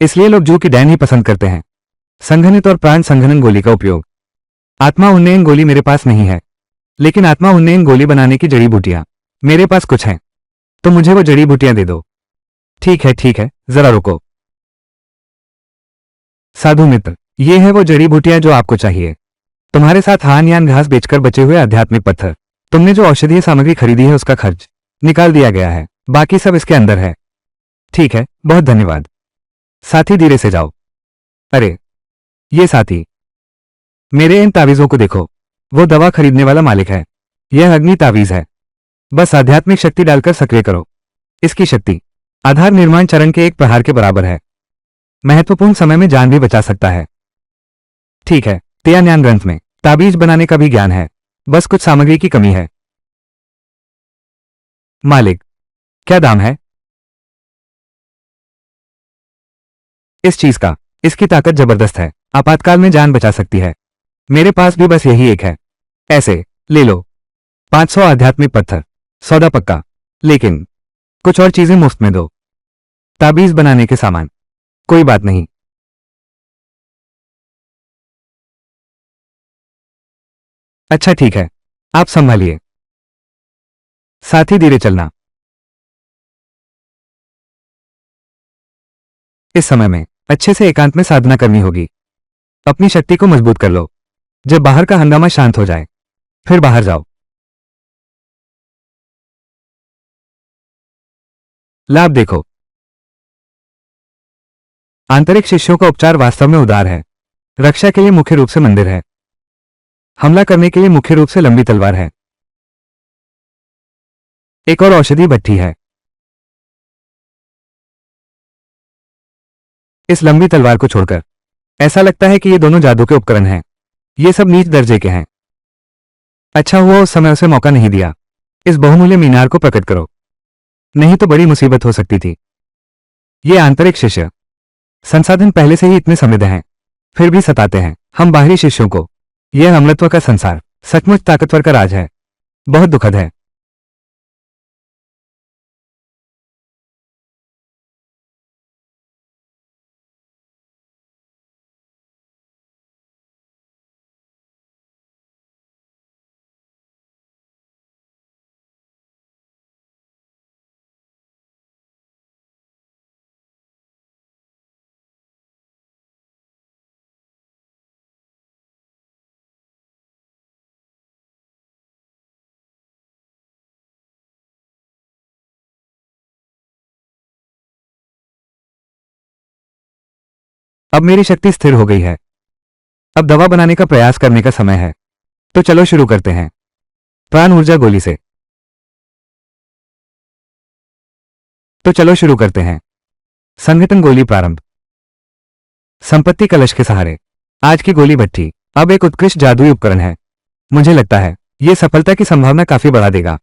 इसलिए लोग जू की डैन ही पसंद करते हैं। संघनित और प्राण संघनन गोली का उपयोग। आत्मा उन्नयन गोली मेरे पास नहीं है, लेकिन आत्मा उन्नयन गोली बनाने की जड़ी बूटियां मेरे पास कुछ हैं। तो मुझे वो जड़ी बूटियां दे दो। ठीक है, जरा रुको। साधु मित्र, ये है वो जड़ी बूटियां जो आपको चाहिए। तुम्हारे साथ हान यान घास बेचकर बचे हुए आध्यात्मिक पत्थर। तुमने जो औषधीय सामग्री खरीदी है उसका खर्च निकाल दिया गया है। बाकी सब इसके अंदर है। ठीक है, बहुत धन्यवाद। साथी, धीरे से जाओ। अरे ये साथी, मेरे इन तावीजों को देखो। वो दवा खरीदने वाला मालिक है। यह अग्नि तावीज है। बस आध्यात्मिक शक्ति डालकर सक्रिय करो। इसकी शक्ति आधार निर्माण चरण के एक प्रहार के बराबर है। महत्वपूर्ण समय में जान भी बचा सकता है। ठीक है, त्यान्यान ग्रंथ में ताबीज बनाने का भी ज्ञान है। बस कुछ सामग्री की कमी है। मालिक, क्या दाम है इस चीज का? इसकी ताकत जबरदस्त है, आपातकाल में जान बचा सकती है। मेरे पास भी बस यही एक है। ऐसे ले लो। 500 आध्यात्मिक पत्थर, सौदा पक्का। लेकिन कुछ और चीजें मुफ्त में दो। ताबीज बनाने के सामान। कोई बात नहीं। अच्छा ठीक है, आप संभालिए। साथ ही धीरे चलना। इस समय में अच्छे से एकांत में साधना करनी होगी। अपनी शक्ति को मजबूत कर लो। जब बाहर का हंगामा शांत हो जाए, फिर बाहर जाओ। लाभ देखो। आंतरिक शिष्यों का उपचार वास्तव में उदार है। रक्षा के लिए मुख्य रूप से मंदिर है। हमला करने के लिए मुख्य रूप से लंबी तलवार है। एक और औषधि भट्ठी है। इस लंबी तलवार को छोड़कर ऐसा लगता है कि ये दोनों जादू के उपकरण हैं। ये सब नीच दर्जे के हैं। अच्छा हुआ उस समय उसे मौका नहीं दिया। इस बहुमूल्य मीनार को प्रकट करो, नहीं तो बड़ी मुसीबत हो सकती थी। ये आंतरिक शिष्य संसाधन पहले से ही इतने समृद्ध हैं, फिर भी सताते हैं हम बाहरी शिष्यों को। यह अमृतत्व का संसार सचमुच ताकतवर का राज है। बहुत दुखद है। अब मेरी शक्ति स्थिर हो गई है। अब दवा बनाने का प्रयास करने का समय है। तो चलो शुरू करते हैं। प्राण ऊर्जा गोली से। तो चलो शुरू करते हैं। संगठन गोली प्रारंभ। संपत्ति कलश के सहारे। आज की गोली भट्ठी अब एक उत्कृष्ट जादुई उपकरण है। मुझे लगता है यह सफलता की संभावना काफी बढ़ा देगा।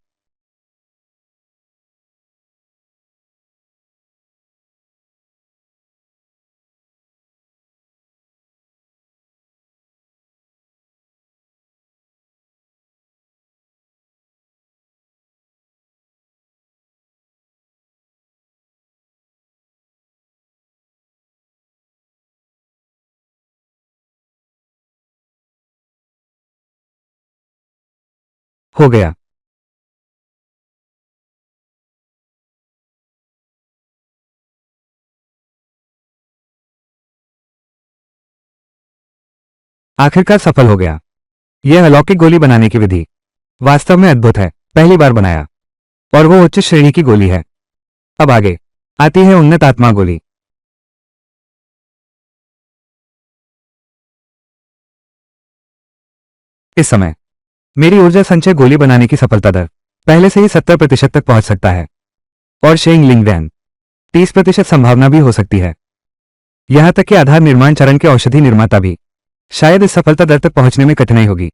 हो गया। आखिरकार सफल हो गया। यह अलौकिक गोली बनाने की विधि वास्तव में अद्भुत है। पहली बार बनाया, और वो उच्च श्रेणी की गोली है। अब आगे आती है उन्नत आत्मा गोली। इस समय मेरी ऊर्जा संचय गोली बनाने की सफलता दर पहले से ही 70% तक पहुंच सकता है, और शेंग लिंगवैन 30% संभावना भी हो सकती है। यहां तक कि आधार निर्माण चरण के औषधि निर्माता भी शायद इस सफलता दर तक पहुंचने में कठिनाई होगी।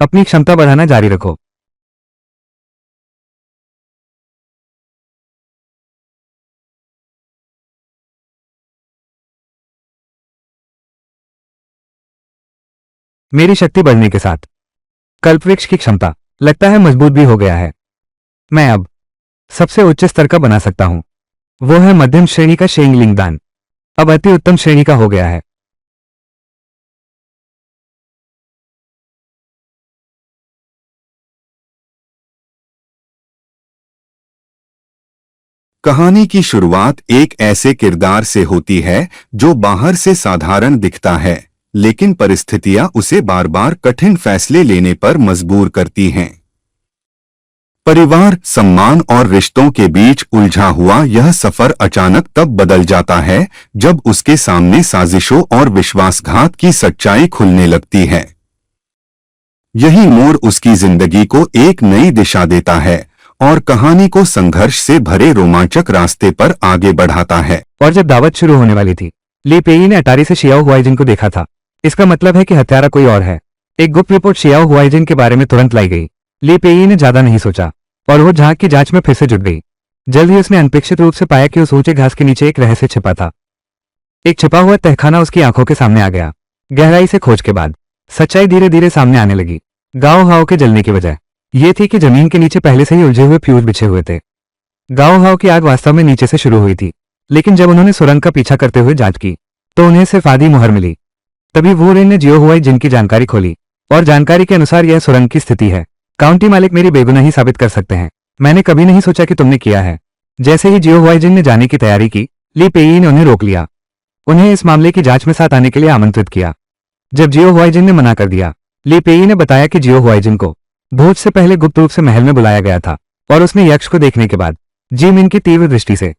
अपनी क्षमता बढ़ाना जारी रखो। मेरी शक्ति बढ़ने के साथ कल्पवृक्ष की क्षमता लगता है मजबूत भी हो गया है। मैं अब सबसे उच्च स्तर का बना सकता हूं। वो है मध्यम श्रेणी का शेंग लिंगदान। अब अति उत्तम श्रेणी का हो गया है। कहानी की शुरुआत एक ऐसे किरदार से होती है जो बाहर से साधारण दिखता है, लेकिन परिस्थितियां उसे बार बार कठिन फैसले लेने पर मजबूर करती हैं। परिवार, सम्मान और रिश्तों के बीच उलझा हुआ यह सफर अचानक तब बदल जाता है जब उसके सामने साजिशों और विश्वासघात की सच्चाई खुलने लगती है। यही मोड़ उसकी जिंदगी को एक नई दिशा देता है और कहानी को संघर्ष से भरे रोमांचक रास्ते पर आगे बढ़ाता है। और जब दावत शुरू होने वाली थी, ली पेई ने अटारी से शियाओ हुआइजिन को देखा था। इसका मतलब है कि हत्यारा कोई और है। एक गुप्त रिपोर्ट शियाओ हुआइजिन के बारे में तुरंत लाई गई। ली पेई ने ज्यादा नहीं सोचा और वो झांक की जांच में फिर से जुट गई। जल्द ही उसने अनपेक्षित रूप से पाया कि उस ऊंचे घास के नीचे एक रहस्य छिपा था। एक छिपा हुआ तहखाना उसकी आंखों के सामने आ गया। गहराई से खोज के बाद सच्चाई धीरे धीरे सामने आने लगी। गांव हाव के जलने की वजह ये थी कि जमीन के नीचे पहले से ही उलझे हुए फ्यूज बिछे हुए थे। गांव हाव की आग वास्तव में नीचे से शुरू हुई थी, लेकिन जब उन्होंने सुरंग का पीछा करते हुए जांच की तो उन्हें सिर्फ आधी मुहर मिली। तभी वूरेन ने जियो हुआई जिन की जानकारी खोली, और जानकारी के अनुसार यह सुरंग की स्थिति है। काउंटी मालिक मेरी बेगुनाही साबित कर सकते हैं। मैंने कभी नहीं सोचा कि तुमने किया है। जैसे ही जियो हुआइजिन ने जाने की तैयारी की, ली पेई ने उन्हें रोक लिया। उन्हें इस मामले की जांच में साथ आने के लिए आमंत्रित किया। जब जियो हुआइजिन ने मना कर दिया, ली पेई ने बताया कि जियो हुआइजिन को भोज से पहले गुप्त रूप से महल में बुलाया गया था और उसने यक्ष को देखने के बाद जी मिन की तीव्र दृष्टि से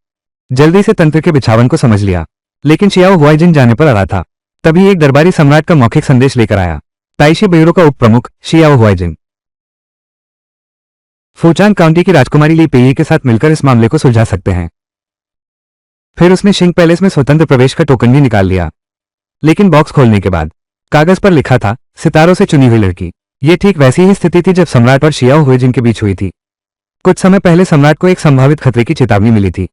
जल्दी से तंत्र के बिछावन को समझ लिया। लेकिन शियाओ हुआइजिन जाने पर अड़ा था। तभी एक दरबारी सम्राट का मौखिक संदेश लेकर आया। ताइशी ब्यूरो का उप प्रमुख शियाओ हुआइजिन फूचान काउंटी की राजकुमारी ली पेई के साथ मिलकर इस मामले को सुलझा सकते हैं। फिर उसने शिंग पैलेस में स्वतंत्र प्रवेश का टोकन भी निकाल लिया। लेकिन बॉक्स खोलने के बाद कागज पर लिखा था, सितारों से चुनी हुई लड़की। ये ठीक वैसी ही स्थिति थी जब सम्राट और शियाओ हुआइजिन के बीच हुई थी। कुछ समय पहले सम्राट को एक संभावित खतरे की चेतावनी मिली थी,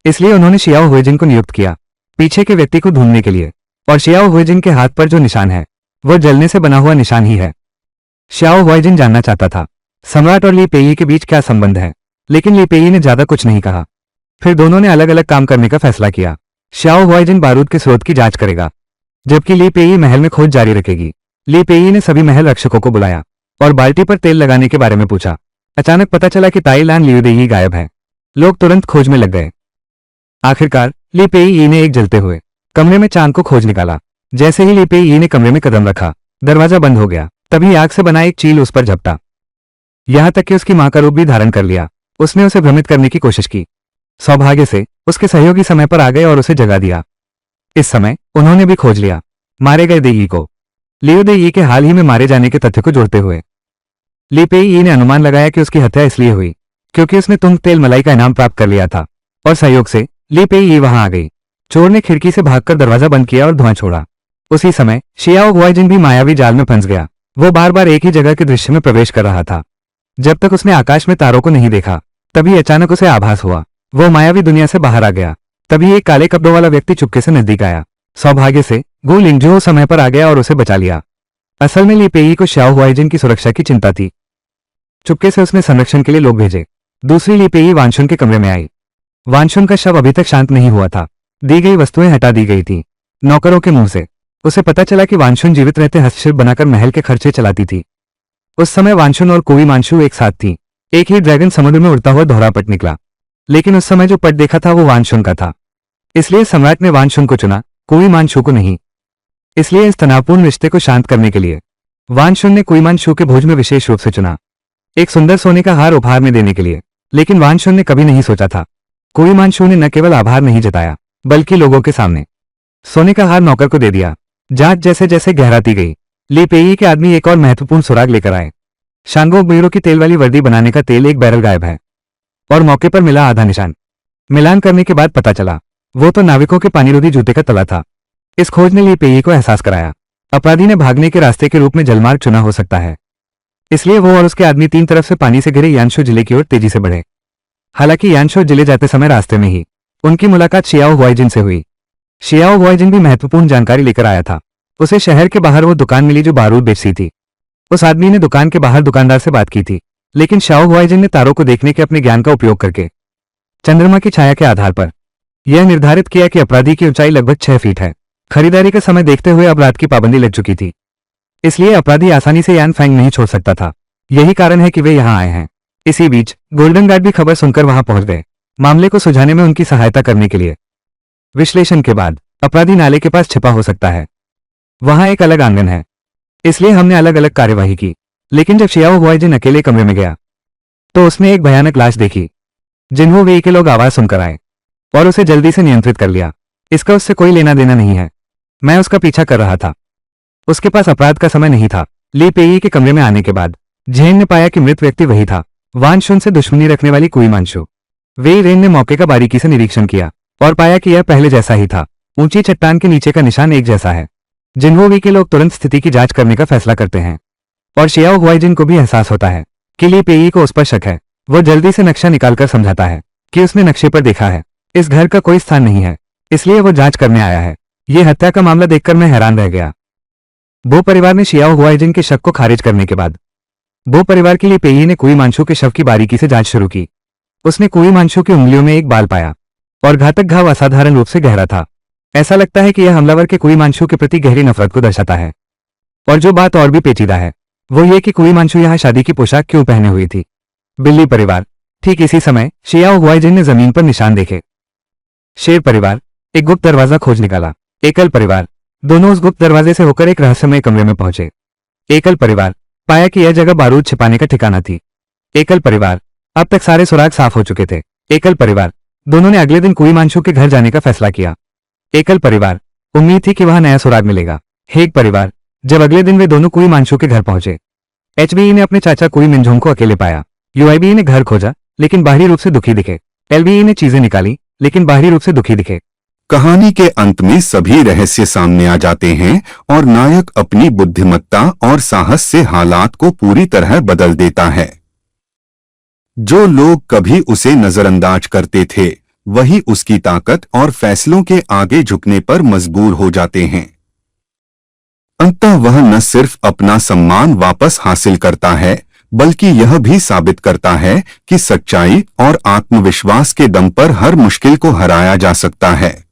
इसलिए उन्होंने शियाओ हुआइजिन को नियुक्त किया पीछे के व्यक्ति को ढूंढने के लिए। और शियाओ हुआइजिन के हाथ पर जो निशान है वो जलने से बना हुआ निशान ही है। शियाओ हुआइजिन जानना चाहता था सम्राट और ली पेई के बीच क्या संबंध है, लेकिन ली पेई ने ज्यादा कुछ नहीं कहा। फिर दोनों ने अलग अलग काम करने का फैसला किया। शियाओ हुआइजिन बारूद के स्रोत की जांच करेगा, जबकि ली पेई महल में खोज जारी रखेगी। ली पेई ने सभी महल रक्षकों को बुलाया और बाल्टी पर तेल लगाने के बारे में पूछा। अचानक पता चला कि ताइलान लियुदेई गायब है। लोग तुरंत खोज में लग गए। आखिरकार ली पेई ने एक जलते हुए कमरे में चांद को खोज निकाला। जैसे ही ली पेई ने कमरे में कदम रखा, दरवाजा बंद हो गया। तभी आग से बना एक चील उस पर झपटा, यहां तक कि उसकी मां का रूप भी धारण कर लिया। उसने उसे भ्रमित करने की कोशिश की। सौभाग्य से उसके सहयोगी समय पर आ गए और उसे जगा दिया। इस समय उन्होंने भी खोज लिया मारे गए देई को, लियुदेई के हाल ही में मारे जाने के तथ्य को जोड़ते हुए। ली पेई ने अनुमान लगाया कि उसकी हत्या इसलिए हुई क्योंकि उसने तुंग तेल मलाई का इनाम प्राप्त कर लिया था और सहयोग से ली पेई वहां आ गई। चोर ने खिड़की से भागकर दरवाजा बंद किया और धुआं छोड़ा। उसी समय शियाओ हुआइजिन भी मायावी जाल में फंस गया। वो बार बार एक ही जगह के दृश्य में प्रवेश कर रहा था। जब तक उसने आकाश में तारों को नहीं देखा, तभी अचानक उसे आभास हुआ वो मायावी दुनिया से बाहर आ गया। तभी एक काले कपड़ों वाला व्यक्ति चुपके से नजदीक आया। सौभाग्य से गु लिंगजो समय पर आ गया और उसे बचा लिया। असल में ली पेई को शियाओ हुआइजिन की सुरक्षा की चिंता थी। चुपके से उसने संरक्षण के लिए लोग भेजे। दूसरी ली पेई वानशुन के कमरे में आई। वानशुन का शव अभी तक शांत नहीं हुआ था। दी गई वस्तुएं हटा दी गई थी नौकरों के मुंह से। उसे पता चला कि वानशुन जीवित रहते हस्तशिल्प बनाकर महल के खर्चे चलाती थी। उस समय वानशुन और कुवी मानशु एक साथ थी। एक ही ड्रैगन समुद्र में उड़ता हुआ दोहरा पट निकला, लेकिन उस समय जो पट देखा था वो वानशुन का था। इसलिए सम्राट ने वानशुन को चुना, कुवी मानशु को नहीं। इसलिए इस तनावपूर्ण रिश्ते को शांत करने के लिए वानशुन ने कुवी मानशु के भोज में विशेष रूप से चुना, एक सुंदर सोने का हार उपहार में देने के लिए। लेकिन वानशुन ने कभी नहीं सोचा था कुवी मानशु ने न केवल आभार नहीं जताया, बल्कि लोगों के सामने सोने का हार नौकर को दे दिया। जांच जैसे जैसे गहराती गई, ली पेई के आदमी एक और महत्वपूर्ण सुराग लेकर आए। शांगो ब्यूरो की तेल वाली वर्दी बनाने का तेल एक बैरल गायब है और मौके पर मिला आधा निशान। मिलान करने के बाद पता चला वो तो नाविकों के पानीरोधी जूते का तला था। इस खोज ने ली पेई को एहसास कराया अपराधी ने भागने के रास्ते के रूप में जलमार्ग चुना हो सकता है। इसलिए वो और उसके आदमी तीन तरफ से पानी से घिरे यानशो जिले की ओर तेजी से बढ़े। हालांकि यानशो जिले जाते समय रास्ते में ही उनकी मुलाकात शियाओ हुआइजिन से हुई। शियाओ हुआइजिन भी महत्वपूर्ण जानकारी लेकर आया था। उसे शहर के बाहर वो दुकान मिली जो बारूद बेचती थी। उस आदमी ने दुकान के बाहर दुकानदार से बात की थी, लेकिन शियाओ हुआइजिन ने तारों को देखने के अपने ज्ञान का उपयोग करके चंद्रमा की छाया के आधार पर यह निर्धारित किया कि अपराधी की ऊंचाई लगभग 6 फीट है। खरीदारी का समय देखते हुए अब रात की पाबंदी लग चुकी थी, इसलिए अपराधी आसानी से यान फैंग नहीं छोड़ सकता था। यही कारण है कि वे यहां आए हैं। इसी बीच गोल्डन गार्ड भी खबर सुनकर वहां पहुंच गए, मामले को सुलझाने में उनकी सहायता करने के लिए। विश्लेषण के बाद अपराधी नाले के पास छिपा हो सकता है। वहां एक अलग आंगन है, इसलिए हमने अलग अलग कार्यवाही की। लेकिन जब शियाओ हुआइजिन अकेले कमरे में गया तो उसने एक भयानक लाश देखी। जिन्हों वे के लोग आवाज सुनकर आए और उसे जल्दी से नियंत्रित कर लिया। इसका उससे कोई लेना देना नहीं है। मैं उसका पीछा कर रहा था। उसके पास अपराध का समय नहीं था। ली पेई के कमरे में आने के बाद झेन ने पाया कि मृत व्यक्ति वही था, वानशुन से दुश्मनी रखने वाली कुई मानशु। वेई रेन ने मौके का बारीकी से निरीक्षण किया और पाया कि यह पहले जैसा ही था। ऊंची चट्टान के नीचे का निशान एक जैसा है। जिन्हों वी के लोग तुरंत स्थिति की जांच करने का फैसला करते हैं और शियाओ हुआइजिन को भी एहसास होता है कि ली पेई को उस पर शक है। वो जल्दी से नक्शा निकालकर समझाता है कि उसने नक्शे पर देखा है इस घर का कोई स्थान नहीं है, इसलिए वो जांच करने आया है। ये हत्या का मामला देखकर मैं हैरान रह गया। बो परिवार ने शियाओ हुआइजिन के शक को खारिज करने के बाद बो परिवार के लिए पेई ने कुई मानशु के शव की बारीकी से जांच शुरू की। उसने कुई मानशु की उंगलियों में एक बाल पाया और घातक घाव असाधारण रूप से गहरा था। ऐसा लगता है कि यह हमलावर के कुई मानशु के प्रति गहरी नफरत को दर्शाता है। और जो बात और भी पेचीदा है वो ये कि कुई मानशु यहां शादी की पोशाक क्यों पहने हुई थी। बिल्ली परिवार, ठीक इसी समय शियाओ हुआइजिन ने जमीन पर निशान देखे। शेर परिवार एक गुप्त दरवाजा खोज निकाला। एकल परिवार दोनों उस गुप्त दरवाजे से होकर एक रहस्यमय कमरे में पहुंचे। एकल परिवार पाया कि यह जगह बारूद छिपाने का ठिकाना थी। एकल परिवार अब तक सारे सुराग साफ हो चुके थे। एकल परिवार दोनों ने अगले दिन कुईमांशु के घर जाने का फैसला किया। एकल परिवार उम्मीद थी कि वहां नया सुराग मिलेगा। हेग परिवार जब अगले दिन वे दोनों कुईमांशु के घर पहुंचे, एचबीई ने अपने चाचा कुई मिनझोंग को अकेले पाया। यूआईबीई ने घर खोजा लेकिन बाहरी रूप से दुखी दिखे। एलबीई ने चीजें निकाली लेकिन बाहरी रूप से दुखी दिखे। कहानी के अंत में सभी रहस्य सामने आ जाते हैं और नायक अपनी बुद्धिमत्ता और साहस से हालात को पूरी तरह बदल देता है। जो लोग कभी उसे नजरअंदाज करते थे वही उसकी ताकत और फैसलों के आगे झुकने पर मजबूर हो जाते हैं। अंततः वह न सिर्फ अपना सम्मान वापस हासिल करता है बल्कि यह भी साबित करता है कि सच्चाई और आत्मविश्वास के दम पर हर मुश्किल को हराया जा सकता है।